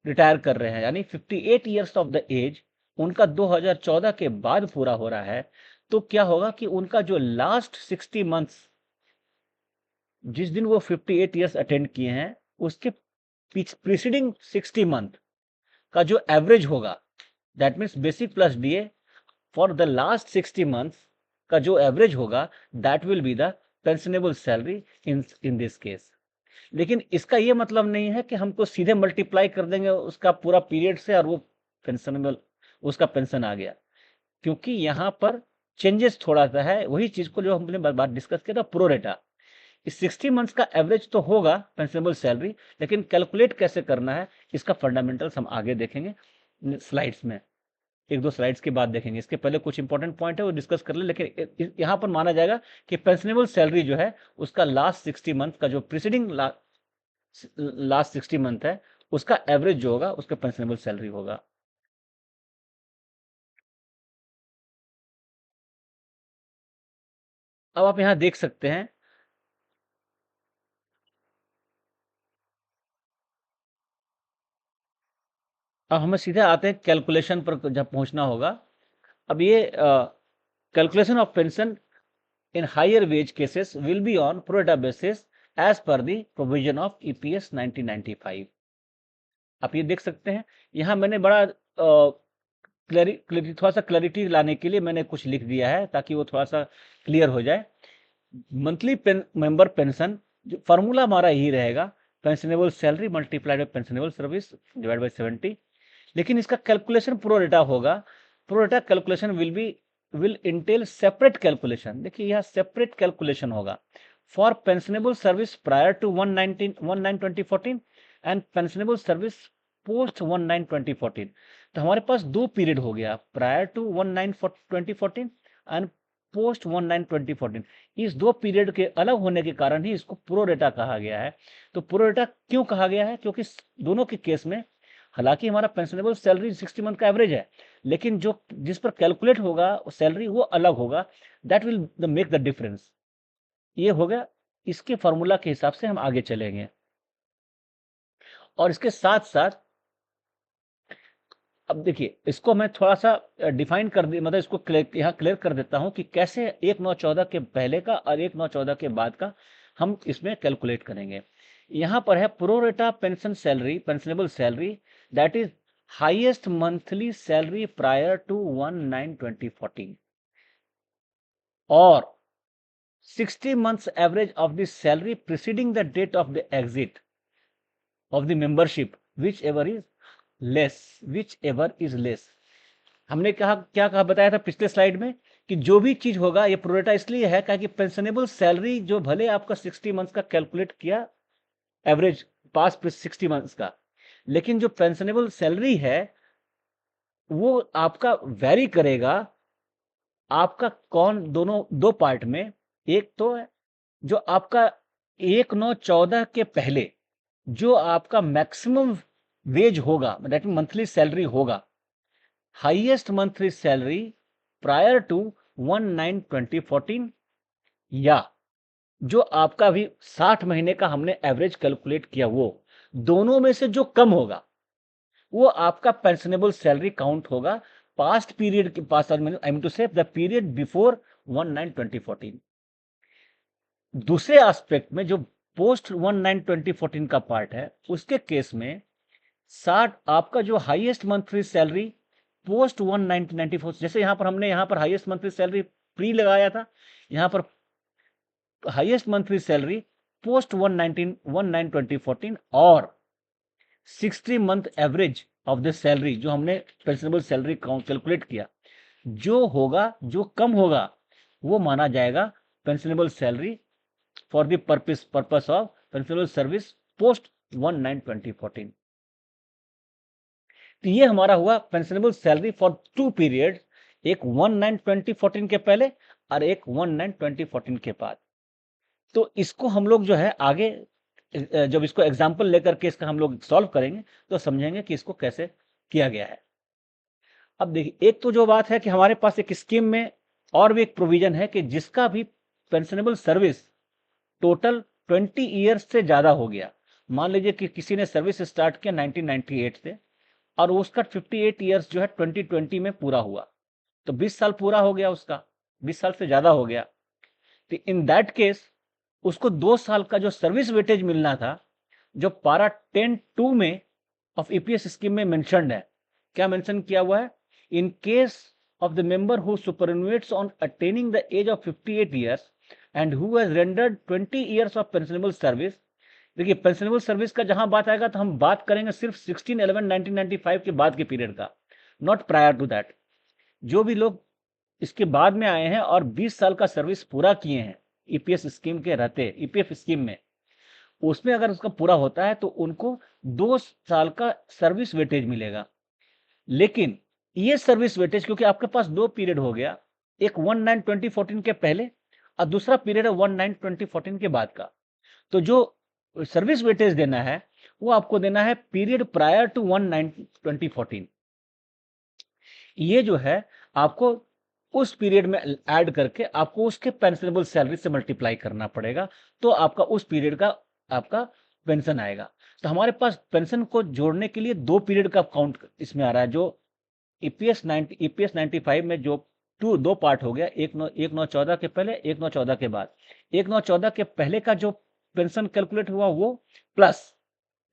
रिटायर कर रहे हैं, यानी 58 ईयर्स ऑफ द एज, उनका 2014 के बाद पूरा हो रहा है, तो क्या होगा कि उनका जो लास्ट 60 मंथ्स, जिस दिन वो 58 ईयर्स अटेंड किए हैं, उसके प्रीसीडिंग 60 मंथ का जो एवरेज होगा, that means basic plus DA for the last 60 months का जो एवरेज होगा, that will be the pensionable salary in this case. लेकिन इसका यह मतलब नहीं है कि हमको सीधे मल्टीप्लाई कर देंगे उसका पूरा पीरियड से और वो पेंशनेबल, उसका पेंशन आ गया, क्योंकि यहां पर चेंजेस थोड़ा सा है, वही चीज को जो हमने बात डिस्कस किया था प्रोरेटा। इस 60 मंथ्स का एवरेज तो होगा पेंशनेबल सैलरी, लेकिन कैलकुलेट कैसे करना है इसका फंडामेंटल्स हम आगे देखेंगे स्लाइड्स में, एक दो स्लाइड्स के बाद देखेंगे। इसके पहले कुछ इंपॉर्टेंट पॉइंट है वो डिस्कस कर ले, लेकिन यहां पर माना जाएगा कि पेंशनेबल सैलरी जो है उसका लास्ट 60 मंथ का जो प्रीसीडिंग लास्ट 60 मंथ है, उसका एवरेज जो होगा उसका पेंशनेबल सैलरी होगा। अब आप यहां देख सकते हैं अब हमें सीधे आते हैं कैलकुलेशन पर जब पहुंचना होगा। अब ये calculation of pension in higher wage cases will be on pro rata basis as per the provision of EPS 1995। आप ये देख सकते हैं, यहाँ मैंने बड़ा थोड़ा सा क्लैरिटी लाने के लिए मैंने कुछ लिख दिया है ताकि वो थोड़ा सा क्लियर हो जाए। मंथली मेंबर पेंशन जो फॉर्मूला हमारा यही रहेगा, pensionable salary multiplied by pensionable service divide by 70। लेकिन इसका कैलकुलेशन प्रो रेटा होगा। Pro rata calculation will entail separate calculation. देखिए यहाँ सेपरेट कैलकुलेशन होगा for pensionable service prior to 1/9/2014 and pensionable service post 1/9/2014। तो हमारे पास दो पीरियड हो गया, प्रायर टू 1/9/2014 एंड पोस्ट 1/9/2014। इस दो पीरियड के अलग होने के कारण ही इसको प्रो रेटा कहा गया है। तो प्रो रेटा क्यों कहा गया है? क्योंकि दोनों के केस में हालांकि हमारा पेंशनेबल सैलरी 60 मंथ का एवरेज है, लेकिन जो जिस पर कैलकुलेट होगा सैलरी वो अलग होगा। That will make the difference. ये हो गया, इसके फॉर्मूला के हिसाब से हम आगे चलेंगे। और इसके साथ साथ अब देखिए इसको मैं थोड़ा सा डिफाइन कर दी, मतलब इसको यहाँ क्लियर कर देता हूं कि कैसे 1/9/14 के पहले का और 1/9/14 के बाद का हम इसमें कैलकुलेट करेंगे। यहाँ पर है pro rata pension salary, pensionable salary that is highest monthly salary prior to 1/9/2014 और 60 months average of the salary preceding the date of the exit of the membership whichever is less। हमने कहा क्या कहा बताया था पिछले स्लाइड में कि जो भी चीज होगा ये प्रोरेटा इसलिए है कि पेंशनेबल सैलरी जो भले आपका 60 मंथ्स का कैलकुलेट किया एवरेज पास 60 मंथ्स का, लेकिन जो पेंशनेबल सैलरी है वो आपका वेरी करेगा आपका कौन दोनों दो पार्ट में। एक तो है जो आपका 1/9/14 के पहले जो आपका मैक्सिमम वेज होगा, दैट मंथली सैलरी होगा, highest monthly salary prior to 1/9/2014, या जो आपका भी 60 महीने का हमने एवरेज कैलकुलेट किया वो दोनों में से जो कम होगा वो आपका पेंशनेबल सैलरी काउंट होगा पास्ट पीरियड के पास, आई मीन टू से द पीरियड बिफोर 1/9/2014। दूसरे एस्पेक्ट में जो पोस्ट 1/9/2014 का पार्ट है उसके केस में 60 आपका जो हाईएस्ट मंथली सैलरी पोस्ट 1/9/94, जैसे यहां पर हमने यहां पर हाईएस्ट मंथली सैलरी प्री लगाया था, यहां पर हाईएस्ट मंथली सैलरी पोस्ट 1/9/2014 और 60 month average of the salary जो हमने पेंशनेबल सैलरी कैलकुलेट किया, जो होगा जो कम होगा वो माना जाएगा pensionable salary for the purpose of pensionable service post 1/9/2014। तो ये हमारा हुआ pensionable salary for two period, एक 1/9/2014 के पहले और एक 1/9/2014 के बाद। तो इसको हम लोग जो है आगे जब इसको एग्जाम्पल लेकर के इसका हम लोग सॉल्व करेंगे तो समझेंगे कि इसको कैसे किया गया है। अब देखिए एक तो जो बात है कि हमारे पास एक स्कीम में और भी एक प्रोविजन है कि जिसका भी पेंशनेबल सर्विस टोटल 20 ईयर्स से ज्यादा हो गया, मान लीजिए कि किसी ने सर्विस स्टार्ट किया 1998 से और उसका 58 ईयर्स जो है 2020 में पूरा हुआ, तो 20 साल पूरा हो गया उसका, 20 साल से ज्यादा हो गया। तो इन दैट केस उसको 2 साल का जो सर्विस वेटेज मिलना था, जो पारा 10(2) में ऑफ ईपीएस स्कीम में मेंशन्ड है, क्या मेंशन किया हुआ है? In case of the member who superannuates on attaining the age of 58 years and who has rendered 20 years of pensionable service. देखिए पेंशनेबल सर्विस का जहां बात आएगा तो हम बात करेंगे सिर्फ 16/11/1995 के बाद के पीरियड का, नॉट प्रायर टू दैट। जो भी लोग इसके बाद में आए हैं और 20 साल का सर्विस पूरा किए हैं ईपीएस स्कीम के रहते, ईपीएफ स्कीम में, उसमें अगर उसका पूरा होता है तो उनको 2 साल का सर्विस वेटेज मिलेगा। लेकिन ये सर्विस वेटेज क्योंकि आपके पास दो पीरियड हो गया, एक 1/9/2014 के पहले और दूसरा पीरियड है 1/9/2014 के बाद का, तो जो सर्विस वेटेज देना है वो आपको देना है पीरियड प्रायर टू 1/9/2014। ये जो है आपको उस पीरियड में ऐड करके आपको उसके पेंशनेबल सैलरी से मल्टीप्लाई करना पड़ेगा, तो आपका उस पीरियड का आपका पेंशन आएगा। तो हमारे पास पेंशन को जोड़ने के लिए 2 पीरियड का काउंट इसमें आ रहा है, जो ईपीएस 95 में जो 2 पार्ट हो गया, 1/9/14 के पहले, 1/9/14 के बाद। 1/9/14 के पहले का जो पेंशन कैलकुलेट हुआ वो, प्लस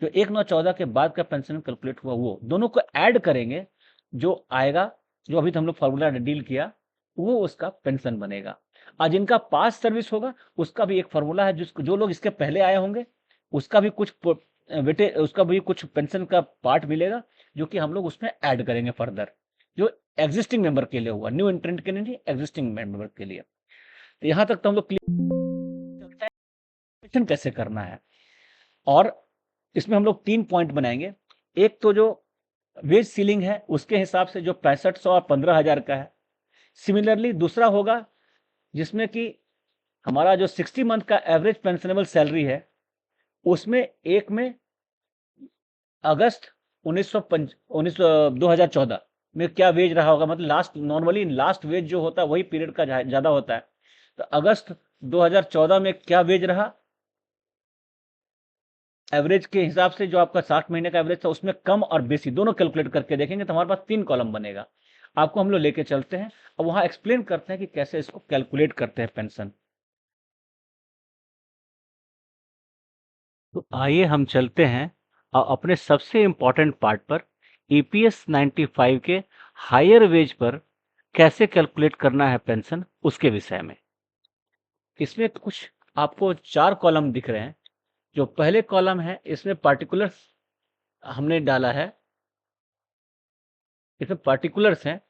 जो 1/9/14 के बाद का पेंशन कैलकुलेट हुआ वो, दोनों को ऐड करेंगे, जो आएगा, जो अभी तो हम लोग फॉर्मूला डील किया, वो उसका पेंशन बनेगा। आज जिनका पास सर्विस होगा उसका भी एक फॉर्मूला है, जिसको जो लोग इसके पहले आए होंगे उसका भी कुछ उसका भी कुछ पेंशन का पार्ट मिलेगा, जो कि हम लोग उसमें ऐड करेंगे फर्दर, जो एग्जिस्टिंग मेंबर के लिए हुआ, न्यू एंट्रेंट के लिए नहीं, एग्जिस्टिंग मेंबर के लिए। तो यहां तक तो हम लोग क्लियर कैसे करना है। और इसमें हम लोग 3 पॉइंट बनाएंगे। एक तो जो वेज सीलिंग है उसके हिसाब से जो 6500 और 15,000 का है। सिमिलरली दूसरा होगा जिसमें कि हमारा जो 60 मंथ का एवरेज पेंशनेबल सैलरी है, उसमें एक में अगस्त 2014 में क्या वेज रहा होगा, मतलब लास्ट, नॉर्मली लास्ट वेज जो होता है वही पीरियड का ज्यादा होता है। तो अगस्त 2014 में क्या वेज रहा, एवरेज के हिसाब से जो आपका 60 महीने का एवरेज था, उसमें कम और बेसी दोनों कैलकुलेट करके देखेंगे तो हमारे पास 3 कॉलम बनेगा। आपको हम लोग लेके चलते हैं और वहां एक्सप्लेन करते हैं कि कैसे इसको कैलकुलेट करते हैं पेंशन। तो आइए हम चलते हैं और अपने सबसे इंपॉर्टेंट पार्ट पर, ईपीएस 95 के हायर वेज पर कैसे कैलकुलेट करना है पेंशन, उसके विषय में। इसमें कुछ आपको 4 कॉलम दिख रहे हैं। जो पहले कॉलम है इसमें पार्टिकुलर्स हमने डाला है, इसमें पार्टिकुलर्स हैं।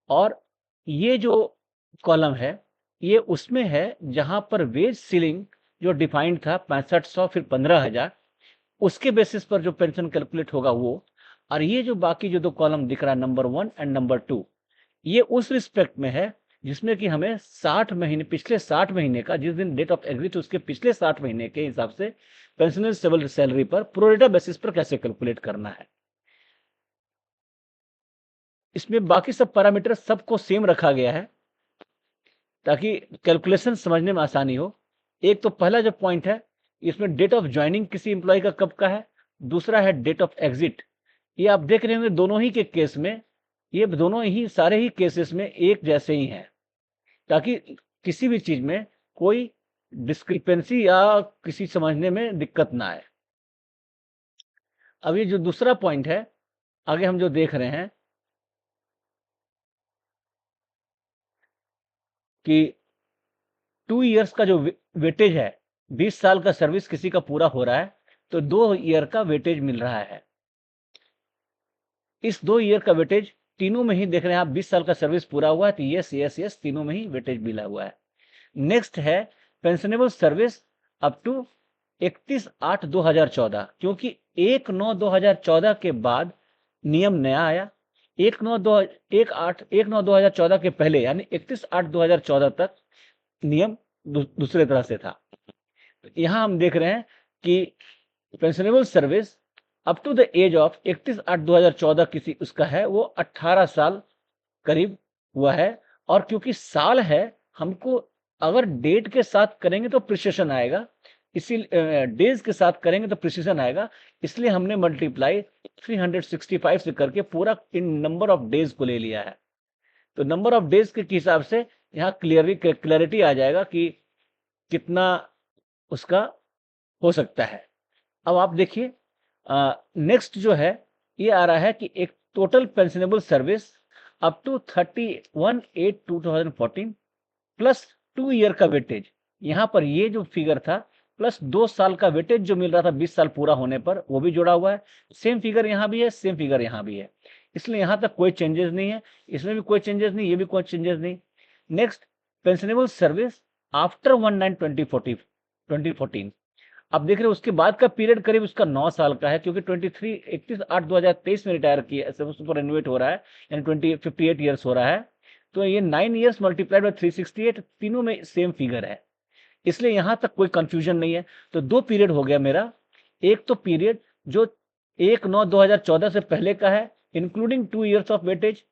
और ये जो कॉलम है ये उसमें है जहां पर वेज सीलिंग जो डिफाइंड था 6500 फिर 15,000, उसके बेसिस पर जो पेंशन कैलकुलेट होगा वो। और ये जो बाकी जो 2 कॉलम दिख रहा है, नंबर 1 एंड नंबर 2, ये उस रिस्पेक्ट में है जिसमें कि हमें 60 महीने, पिछले 60 महीने का, जिस दिन डेट ऑफ एग्जिट उसके पिछले 60 महीने के हिसाब से पेंशनर सैलरी पर प्रोरेटा बेसिस पर कैसे कैलकुलेट करना है। इसमें बाकी सब पैरामीटर सबको सेम रखा गया है ताकि कैलकुलेशन समझने में आसानी हो। एक तो पहला जो पॉइंट है, इसमें डेट ऑफ ज्वाइनिंग किसी एम्प्लॉय का कब का है, दूसरा है डेट ऑफ एग्जिट। ये आप देख रहे होंगे दोनों ही के केस में, ये दोनों ही सारे ही केसेस में एक जैसे ही हैं, ताकि किसी भी चीज में कोई डिस्क्रिपेंसी या किसी समझने में दिक्कत ना आए। अब ये जो दूसरा पॉइंट है, आगे हम जो देख रहे हैं कि 2 इयर्स का जो वेटेज है, 20 साल का सर्विस किसी का पूरा हो रहा है तो 2 ईयर का वेटेज मिल रहा है। इस 2 ईयर का वेटेज तीनों में ही देख रहे हैं आप, 20 साल का सर्विस पूरा हुआ है तो यस यस यस, तीनों में ही वेटेज मिला हुआ है। नेक्स्ट है पेंशनेबल सर्विस अप टू 31/8/2014, क्योंकि 1/9/2014 के बाद नियम नया आया। 1/9/2014 के पहले यानी 31/8/2014 तक नियम दूसरे तरह से था। यहां हम देख रहे हैं कि pensionable service up to the age of 31/8/2014 किसी उसका है, वो 18 साल करीब हुआ है। और क्योंकि साल है, हमको अगर डेट के साथ करेंगे तो प्रिसिशन आएगा, इसी डेज के साथ करेंगे तो प्रिसिशन आएगा, इसलिए हमने मल्टीप्लाई 365 से करके पूरा इन नंबर ऑफ डेज को ले लिया है। तो नंबर ऑफ डेज के हिसाब से यहाँ क्लैरिटी आ जाएगा कि कितना उसका हो सकता है। अब आप देखिए नेक्स्ट जो है ये आ रहा है कि एक total pensionable service up to 31/8/2014 plus 2 year का वेटेज। यहां पर ये जो फिगर था प्लस 2 साल का वेटेज जो मिल रहा था 20 साल पूरा होने पर, वो भी जुड़ा हुआ है। सेम फिगर यहां भी है, सेम फिगर यहां भी है, इसलिए यहां तक कोई चेंजेस नहीं है, इसमें भी कोई चेंजेस नहीं, ये भी कोई चेंजेस नहीं। Next, pensionable service after 1/9/2014। अब देख रहे हो उसके बाद का पीरियड करीब उसका 9 साल का है, क्योंकि 31/8/2023 में रिटायर किया, सुपर एनुएट हो रहा है, यानी 58 ईयर्स हो रहा है। तो ये 9 ईयर्स मल्टीप्लाइड बाय 368, तीनों में सेम फिगर है, इसलिए यहां तक कोई कंफ्यूजन नहीं है। तो 2 पीरियड हो गया मेरा। एक तो पीरियड जो 1/9/2014 से पहले का है, इंक्लूडिंग 2 ईयर्स ऑफ वेटेज,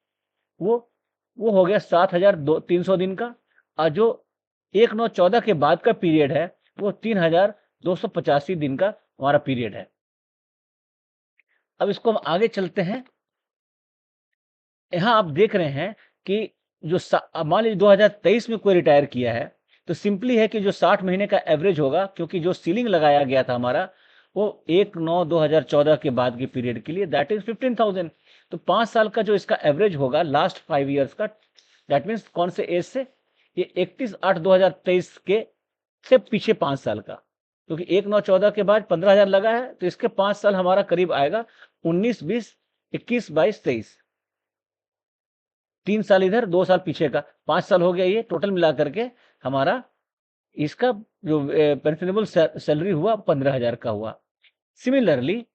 वो वो हो गया 7,300 दिन का। और जो 1/9/14 के बाद का पीरियड है वो 3,285 दिन का हमारा पीरियड है। अब इसको हम आगे चलते हैं। यहाँ आप देख रहे हैं कि जो मान लीजिए 2023 में कोई रिटायर किया है, तो सिंपली है कि जो 60 महीने का एवरेज होगा, क्योंकि जो सीलिंग लगाया गया था हमारा वो 1/9/2014 के बाद के पीरियड के लिए, दैट इज 15,000। तो 5 साल का जो इसका एवरेज होगा लास्ट 5 ईयर्स का, दैट मीन्स कौन से एज से, ये 31/8/2023 के से पीछे 5 साल का, क्योंकि 1/9/14 के बाद 15,000 लगा है, तो इसके 5 साल हमारा करीब आएगा 19, 20, 21, 22, 23। 3 साल इधर, 2 साल पीछे का, 5 साल हो गया। ये टोटल मिला करके हमारा इसका जो पेंशनेबल सैलरी हुआ 15,000 का हुआ। सिमिलरली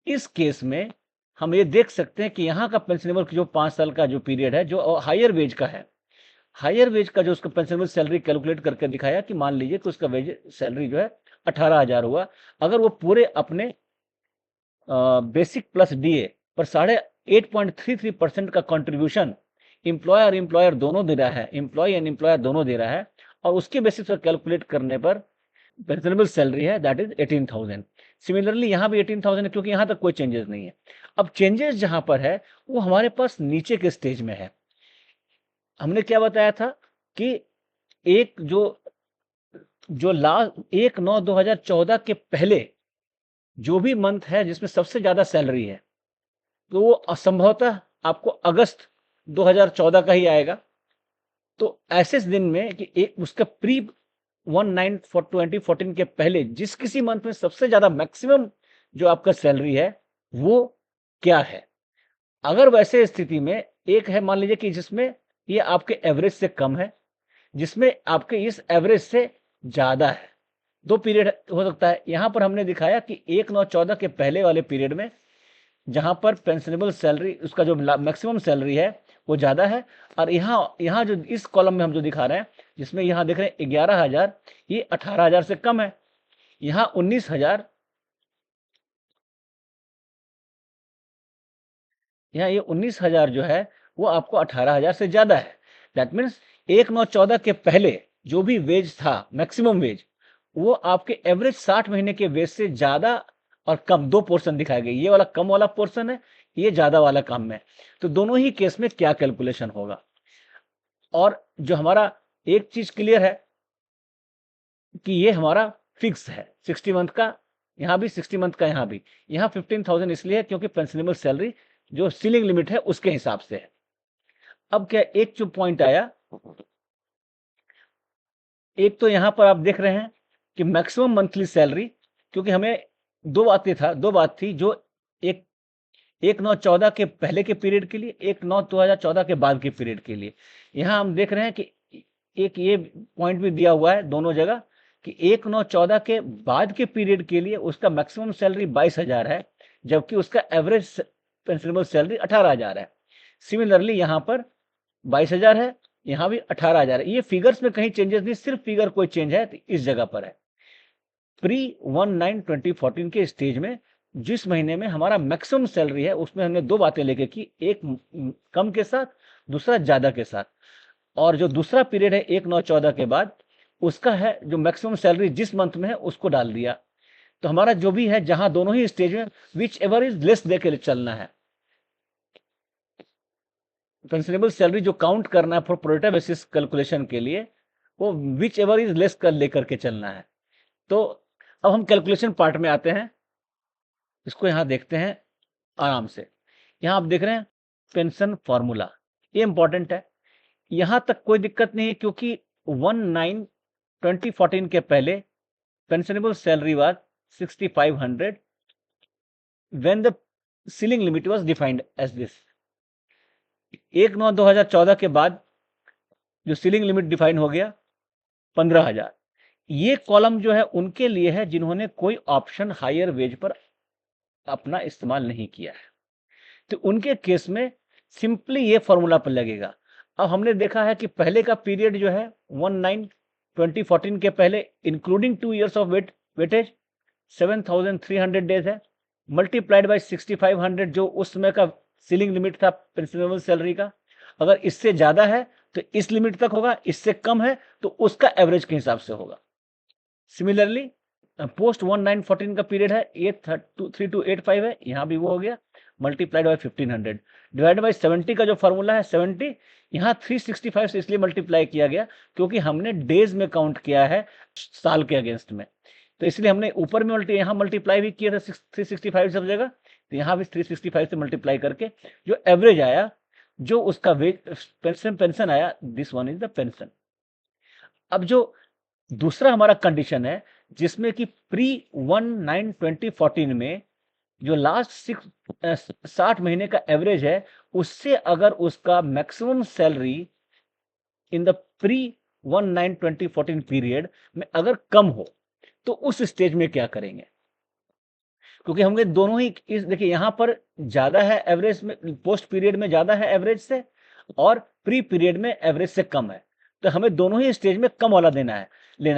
इस केस में हम ये देख सकते हैं कि यहाँ का पेंशनेबल जो 5 साल का जो पीरियड है, जो हायर वेज का है, हायर वेज का जो उसका पेंशनेबल सैलरी कैलकुलेट करके दिखाया कि मान लीजिए कि उसका वेज सैलरी जो है 18,000 हुआ। अगर वो पूरे अपने बेसिक प्लस डीए पर 8.33% का कंट्रीब्यूशन एम्प्लॉयर दोनों दे रहा है, एम्प्लॉय एंड एम्प्लॉयर दोनों दे रहा है, और उसके बेसिस पर कैलकुलेट करने पर पेंशनेबल सैलरी है दैट इज 18,000। सिमिलरली यहाँ भी 18,000 है, क्योंकि यहाँ तक कोई चेंजेस नहीं है। अब चेंजेस जहां पर है वो हमारे पास नीचे के स्टेज में है। हमने क्या बताया था कि एक जो लास्ट 1/9/2014 के पहले जो भी मंथ है जिसमें सबसे ज्यादा सैलरी है, तो वो असंभवतः आपको अगस्त 2014 का ही आएगा। तो ऐसे दिन में कि एक उसका प्री 2014 के पहले जिस किसी मंथ में सबसे ज्यादा मैक्सिमम जो आपका सैलरी है वो क्या है। अगर वैसे स्थिति में एक है, मान लीजिए कि जिसमें ये आपके एवरेज से कम है, जिसमें आपके इस एवरेज से ज्यादा है, दो पीरियड हो सकता है। यहां पर हमने दिखाया कि 1/9/14 के पहले वाले पीरियड में जहां पर पेंशनेबल सैलरी उसका जो मैक्सिमम सैलरी है वो ज्यादा है, और यहाँ जो इस कॉलम में हम जो दिखा रहे हैं, जिसमें यहाँ देख रहे हैं 11,000, ये 18,000 से कम है। यहाँ 19,000, यहाँ ये 19,000 जो है वो आपको 18,000 से ज्यादा है। दैट मीन्स 1/9/14 के पहले जो भी वेज था मैक्सिमम वेज, वो आपके एवरेज 60 महीने के वेज से ज्यादा और कम, दो पोर्शन दिखाए गए। ये वाला कम वाला पोर्शन है, ये ज्यादा वाला कम है। तो दोनों ही केस में क्या कैलकुलेशन होगा। और जो हमारा एक चीज क्लियर है कि ये हमारा फिक्स है 60 मंथ का, यहाँ भी 60 मंथ का, यहाँ भी। यहाँ 15,000 इसलिए है क्योंकि पेंशनेबल सैलरी जो सीलिंग लिमिट है उसके हिसाब से है। अब क्या एक जो पॉइंट आया, एक तो यहां पर आप देख रहे हैं कि मैक्सिमम मंथली सैलरी, क्योंकि हमें दो बात थी, जो एक 1/9/14 के पहले के पीरियड के लिए, 1/9/2014 के बाद के पीरियड के लिए। यहां हम देख रहे हैं कि एक ये पॉइंट भी दिया हुआ है दोनों जगह कि 1/9/14 के बाद के पीरियड के लिए उसका मैक्सिमम सैलरी 22,000 है, जबकि उसका एवरेज पेंशनेबल सैलरी 18,000 है। सिमिलरली यहां पर 22,000 है, यहां भी 18,000 है। ये फिगर्स में कहीं चेंजेस नहीं, सिर्फ फिगर कोई चेंज है तो इस जगह पर है। प्री 1/9/2014 के स्टेज में जिस महीने में हमारा मैक्सिमम सैलरी है, उसमें हमने दो बातें लेके की, एक कम के साथ, दूसरा ज्यादा के साथ। और जो दूसरा पीरियड है 1/9/14 के बाद, उसका है जो मैक्सिमम सैलरी जिस मंथ में है उसको डाल दिया। तो हमारा जो भी है, जहां दोनों ही स्टेज में विच एवर इज लेस देके चलना है। पेंशनेबल सैलरी जो काउंट करना है फॉर प्रोरेटा बेसिस कैलकुलेशन के लिए, वो विच एवर इज लेस कर लेकर के चलना है। तो अब हम कैलकुलेशन पार्ट में आते हैं, इसको यहां देखते हैं आराम से। यहां आप देख रहे हैं पेंशन फॉर्मूला, ये इंपॉर्टेंट है। यहां तक कोई दिक्कत नहीं है, क्योंकि 1/9/2014 के पहले pensionable salary was 6,500 when the ceiling limit was defined as this. 1/9/2014 के बाद जो सीलिंग लिमिट डिफाइन हो गया 15,000। ये कॉलम जो है उनके लिए है जिन्होंने कोई ऑप्शन हायर वेज पर अपना इस्तेमाल नहीं किया है, तो उनके केस में सिंपली ये फॉर्मूला पर लगेगा। अब हमने देखा है कि पहले का पीरियड जो है 1/9/2014 के पहले including 2 years of weightage 7,300 days है, मल्टीप्लाइड बाय 6,500 जो उस समय का सीलिंग लिमिट था पेंशनेबल सैलरी का। अगर इससे ज्यादा है तो इस लिमिट तक होगा, इससे कम है तो उसका एवरेज के हिसाब से होगा। सिमिलरली पोस्ट 1914 का पीरियड है 3285 है, यहाँ भी वो हो गया, मल्टीप्लाइड बाय 1500 डिवाइडेड बाय 70 का जो फॉर्मूला है 70, यहाँ 365 से इसलिए मल्टीप्लाई किया गया क्योंकि हमने डेज में काउंट किया है साल के अगेंस्ट में, तो इसलिए हमने ऊपर में यहाँ मल्टीप्लाई भी किया था 365 सब जगह, तो यहाँ भी 365 से मल्टीप्लाई करके जो एवरेज आया, जो उसका पेंशन आया, this one is the pension. अब जो दूसरा हमारा कंडीशन है जिसमें कि प्री 1/9/2014 में जो लास्ट 60 महीने का एवरेज है, उससे अगर उसका maximum salary in the pre 1/9/2014 period में अगर कम हो तो उस स्टेज में क्या करेंगे, क्योंकि हमने दोनों ही इस देखिए यहाँ पर ज्यादा है एवरेज में, पोस्ट पीरियड में ज्यादा है एवरेज से और प्री पीरियड में एवरेज से कम है, तो हमें दोनों ही स्टेज में कम वाला लेना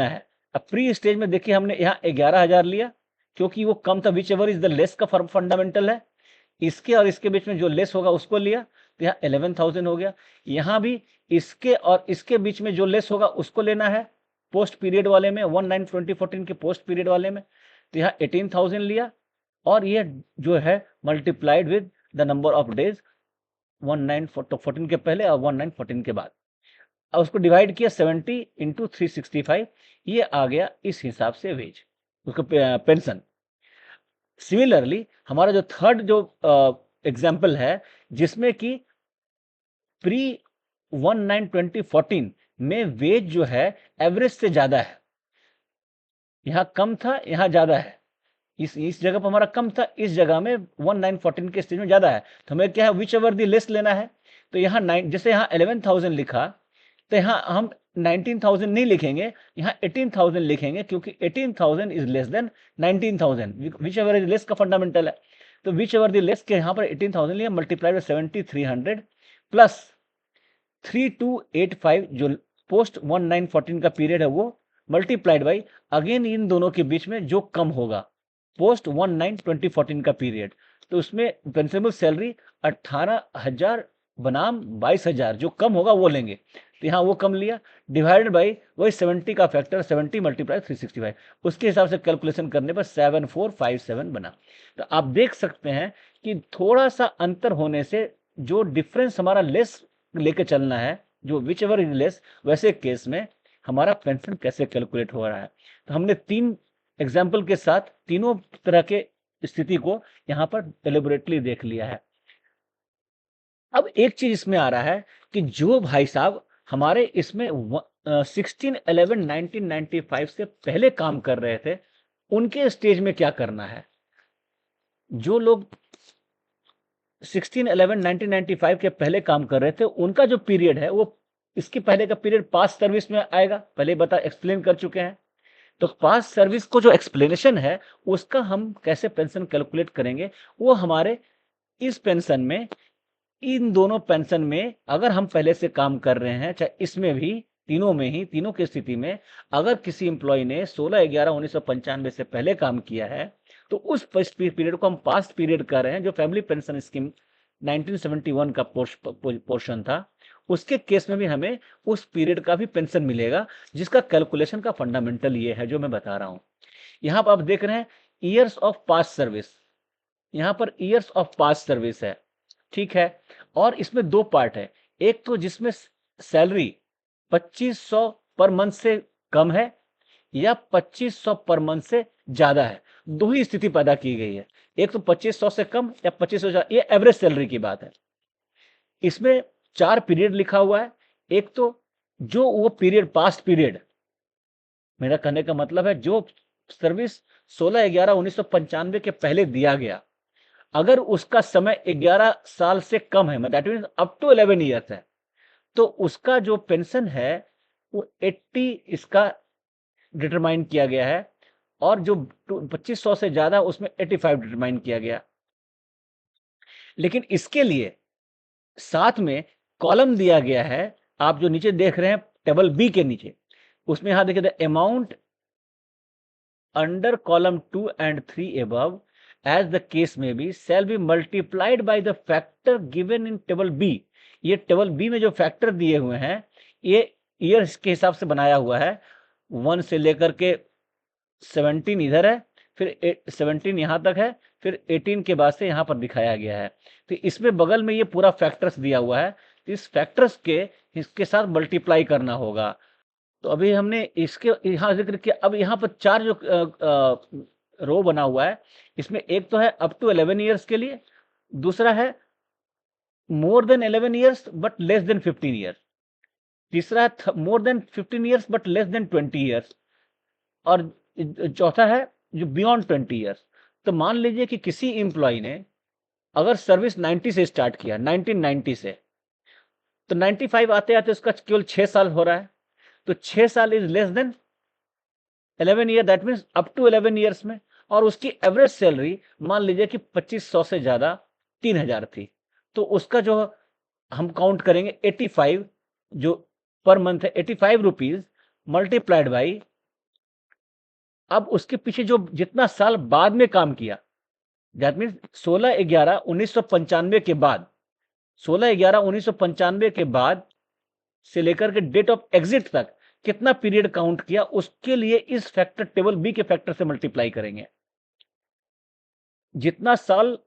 है। अब प्री स्टेज में देखिए हमने यहाँ 11,000 लिया क्योंकि वो कम था, which ever is the less का फंडामेंटल है, इसके और इसके बीच में जो लेस होगा उसको लिया, तो यहाँ 11,000 हो गया। यहाँ भी इसके और इसके बीच में जो लेस होगा उसको लेना है पोस्ट पीरियड वाले में, 1/9/2014 के पोस्ट पीरियड वाले में, तो यहाँ 18,000 लिया और ये जो है multiplied with the number of days 1/9/14 के पहले और 1/9/14 के बाद, और उसको डिवाइड किया 70 इंटू 365, ये आ गया इस हिसाब से वेज, उसको पेंशन। सिमिलरली हमारा जो थर्ड जो एग्जाम्पल है जिसमें कि प्री 1/9/2014 में वेज जो है एवरेज से ज्यादा है, यहाँ कम था यहाँ ज्यादा है, इस जगह पर हमारा कम था, इस जगह में 1/9/14 के स्टेज में ज्यादा है, तो हमें क्या है विच एवर दी लेस लेना है, तो यहाँ 9 जैसे यहाँ 11,000 लिखा, तो यहाँ हम 19,000 नहीं लिखेंगे, यहाँ 18,000 लिखेंगे क्योंकि 18,000 is less then 19,000, which ever is less का फंडामेंटल है, तो विच एवर दी लेस के यहाँ पर 18,000 लिया, मल्टीप्लाई बाय 7,300 प्लस 3285 जो पोस्ट 1/9/14 का पीरियड है वो, मल्टीप्लाइड बाई अगेन इन दोनों के बीच में जो कम होगा पोस्ट 1/9/2014 का पीरियड, तो उसमें पेंशनेबल सैलरी 18,000 बनाम 22,000 जो कम होगा वो लेंगे, तो यहाँ वो कम लिया, डिवाइडेड बाई वही 70 का फैक्टर 70 मल्टीप्लाई 365, उसके हिसाब से कैलकुलेशन करने पर 7457 बना। तो आप देख सकते हैं कि थोड़ा सा अंतर होने से जो डिफरेंस हमारा लेस लेके चलना है, जो विच एवर इज लेस, वैसे केस में हमारा पेंशन कैसे कैलकुलेट हो रहा है। तो हमने 3 एग्जाम्पल के साथ तीनों तरह के स्थिति को यहाँ पर एलिबोरेटली देख लिया है। अब एक चीज इसमें आ रहा है कि जो भाई साहब हमारे इसमें 16/11/1995 से पहले काम कर रहे थे उनके स्टेज में क्या करना है। जो लोग 16/11/1995 के पहले काम कर रहे थे उनका जो पीरियड है वो इसके पहले का पीरियड पास्ट सर्विस में आएगा, पहले एक्सप्लेन कर चुके हैं। तो पास्ट सर्विस को जो एक्सप्लेनेशन है उसका हम कैसे पेंशन कैलकुलेट करेंगे, वो हमारे इस पेंशन में, इन दोनों पेंशन में अगर हम पहले से काम कर रहे हैं, चाहे इसमें भी तीनों में ही, तीनों की स्थिति में अगर किसी एम्प्लॉय ने 16/11/1995 से पहले काम किया है तो उस पीरियड को हम पास्ट पीरियड कर रहे हैं, जो फैमिली पेंशन स्कीम 1971 का पोर्शन था, उसके केस में भी हमें उस पीरियड का भी पेंशन मिलेगा, जिसका कैलकुलेशन का फंडामेंटल ये है जो मैं बता रहा हूं। यहां पर आप देख रहे हैं ईयर्स ऑफ पास्ट सर्विस, यहां पर ईयर्स ऑफ पास्ट सर्विस है, ठीक है, और इसमें 2 पार्ट है, एक तो जिसमें सैलरी 2500 पर मंथ से कम है या 2500 पर मंथ से ज्यादा है, दो ही स्थिति पैदा की गई है, एक तो 2500 से कम या 2500, ये एवरेज सैलरी की बात है। इसमें 4 पीरियड लिखा हुआ है, एक तो जो वो पीरियड पास्ट पीरियड, मेरा कहने का मतलब है जो सर्विस 16/11/1995 के पहले दिया गया, अगर उसका समय 11 साल से कम है, that means up to 11 years है, तो उसका जो पेंशन है वो 80 इसका डिटरमाइन किया गया है, और जो 2500 से ज्यादा उसमें 85 डिटरमाइन किया गया। लेकिन इसके लिए साथ में कॉलम दिया गया है, आप जो नीचे देख रहे हैं टेबल बी के नीचे, उसमें यहां देखिए the amount under column 2 and 3 above as the case may be shall be multiplied by the factor given in table B। ये टेबल बी में जो फैक्टर दिए हुए हैं ये ईयर्स के हिसाब से बनाया हुआ है, 1 से लेकर के 17 इधर है, फिर 17 यहाँ तक है, फिर 18 के बाद से यहाँ पर दिखाया गया है। तो इसमें बगल में ये पूरा फैक्टर्स दिया हुआ है, तो इस फैक्टर्स के इसके साथ मल्टीप्लाई करना होगा। तो अभी हमने इसके यहाँ जिक्र किया। अब यहाँ पर 4 जो रो बना हुआ है, इसमें एक तो है अप टू 11 ईयर्स के लिए, दूसरा है more than 11 years but less than 15 years, तीसरा है more than 15 years but less than 20 years, और चौथा है जो बियॉन्ड 20 ईयर्स। तो मान लीजिए कि किसी एम्प्लॉय ने अगर सर्विस 90 से स्टार्ट किया, 1990 से, तो 95 आते आते उसका केवल 6 साल हो रहा है, तो 6 साल is less than 11 year, that means up to 11 years में। और उसकी एवरेज सैलरी मान लीजिए कि 2500 से ज्यादा 3000 थी, तो उसका जो हम काउंट करेंगे 85 जो पर मंथ है, 85 रुपीज मल्टीप्लाइड बाई, अब उसके पीछे जो जितना साल बाद में काम किया, दैट मीन्स 16/11/1995 के बाद, 16/11/1995 के बाद से लेकर के डेट ऑफ एग्जिट तक कितना पीरियड काउंट किया, उसके लिए इस फैक्टर टेबल बी के फैक्टर से मल्टीप्लाई करेंगे। जितना साल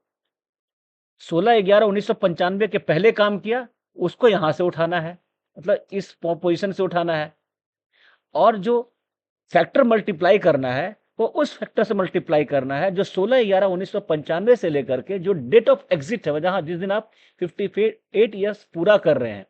16/11/1995 के पहले काम किया उसको यहां से उठाना है, मतलब इस पोजीशन से उठाना है, और जो फैक्टर मल्टीप्लाई करना है वो उस फैक्टर से मल्टीप्लाई करना है जो 16/11/1995 से लेकर के जो डेट ऑफ एग्जिट है, जहां जिस दिन आप 58 ईयर्स पूरा कर रहे हैं,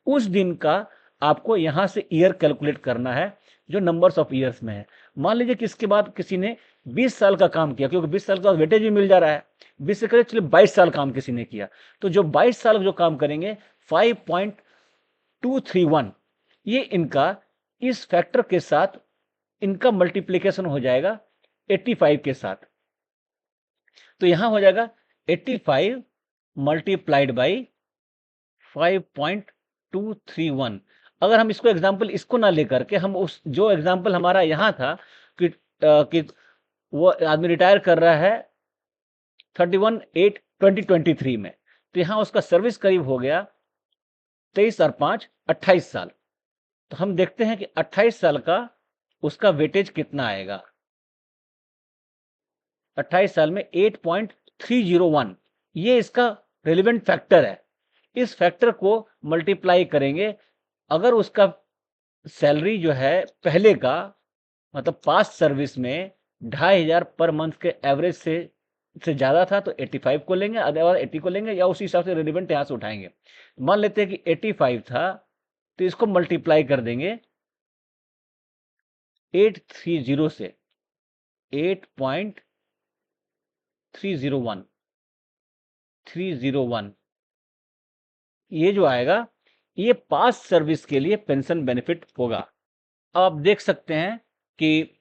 उस दिन का आपको यहां से ईयर कैलकुलेट करना है जो नंबर्स ऑफ ईयर्स में है। मान लीजिए कि इसके बाद किसी ने 20 साल का काम किया, क्योंकि 20 साल का वेटेज भी मिल जा रहा है, 20 से करीब चलिए 22 साल काम किसी ने किया, तो जो 22 साल जो काम करेंगे 5.231, ये इनका इस फैक्टर के साथ इनका मल्टीप्लीकेशन हो जाएगा 85 के साथ। तो यहां हो जाएगा 85 मल्टीप्लाइड बाई 5.231। अगर हम इसको एग्जाम्पल इसको ना लेकर के हम उस जो एग्जाम्पल हमारा यहां था कि वो आदमी रिटायर कर रहा है 31/8/2023 में, तो यहां उसका सर्विस करीब हो गया 23 और 5 28 साल। तो हम देखते हैं कि 28 साल का उसका वेटेज कितना आएगा। 28 साल में 8.301, ये इसका रेलिवेंट फैक्टर है। इस फैक्टर को मल्टीप्लाई करेंगे, अगर उसका सैलरी जो है पहले का मतलब पास्ट सर्विस में 2500 पर मंथ के एवरेज से ज्यादा था तो 85 को लेंगे, अदरवाइज 80 को लेंगे, या उसी हिसाब से रेलिवेंट यहां से उठाएंगे। मान लेते हैं कि 85 था, तो इसको मल्टीप्लाई कर देंगे 830 से, 8.301 ये जो आएगा ये पास्ट सर्विस के लिए पेंशन बेनिफिट होगा। आप देख सकते हैं कि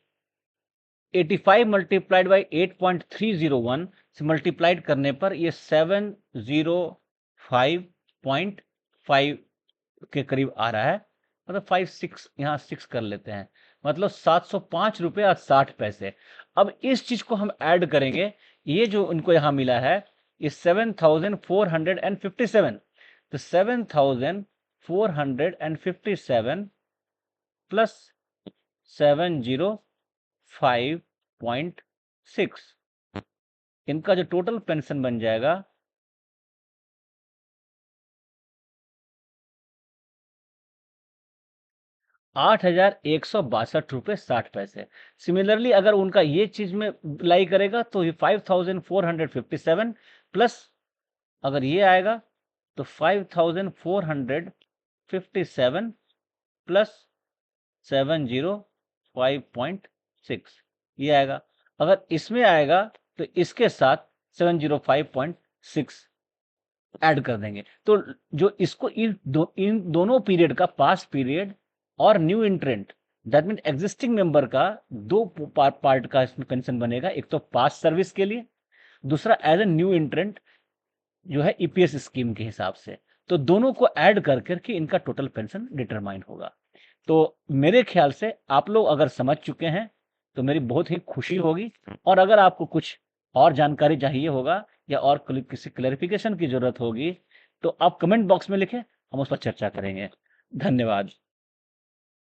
85 मल्टीप्लाइड बाई 8.301 से मल्टीप्लाइड करने पर ये 705.5 के करीब आ रहा है, मतलब 56 यहाँ 6 कर लेते हैं, मतलब 705 रुपये और 60 पैसे। अब इस चीज को हम ऐड करेंगे, ये जो उनको यहाँ मिला है ये 7457, तो 7457 प्लस 705.6, इनका जो टोटल पेंशन बन जाएगा 8,162 रुपये 60 पैसे। सिमिलरली अगर उनका ये चीज में लाई करेगा तो ये 5,457 प्लस अगर ये आएगा तो 5,457 प्लस 705.6 ये आएगा। अगर इसमें आएगा तो इसके साथ 705.6 ऐड कर देंगे। तो जो इसको इन दोनों पीरियड का, पास्ट पीरियड और new एंट्रेंट, that mean existing member का दो पार्ट का इसमें पेंशन बनेगा, एक तो पास्ट सर्विस के लिए, दूसरा एज ए न्यू एंट्रेंट जो है ईपीएस स्कीम के हिसाब से। तो दोनों को ऐड कर करके इनका टोटल पेंशन डिटरमाइन होगा। तो मेरे ख्याल से आप लोग अगर समझ चुके हैं तो मेरी बहुत ही खुशी होगी, और अगर आपको कुछ और जानकारी चाहिए होगा या और किसी क्लैरिफिकेशन की जरूरत होगी तो आप कमेंट बॉक्स में लिखें, हम उस पर चर्चा करेंगे। धन्यवाद।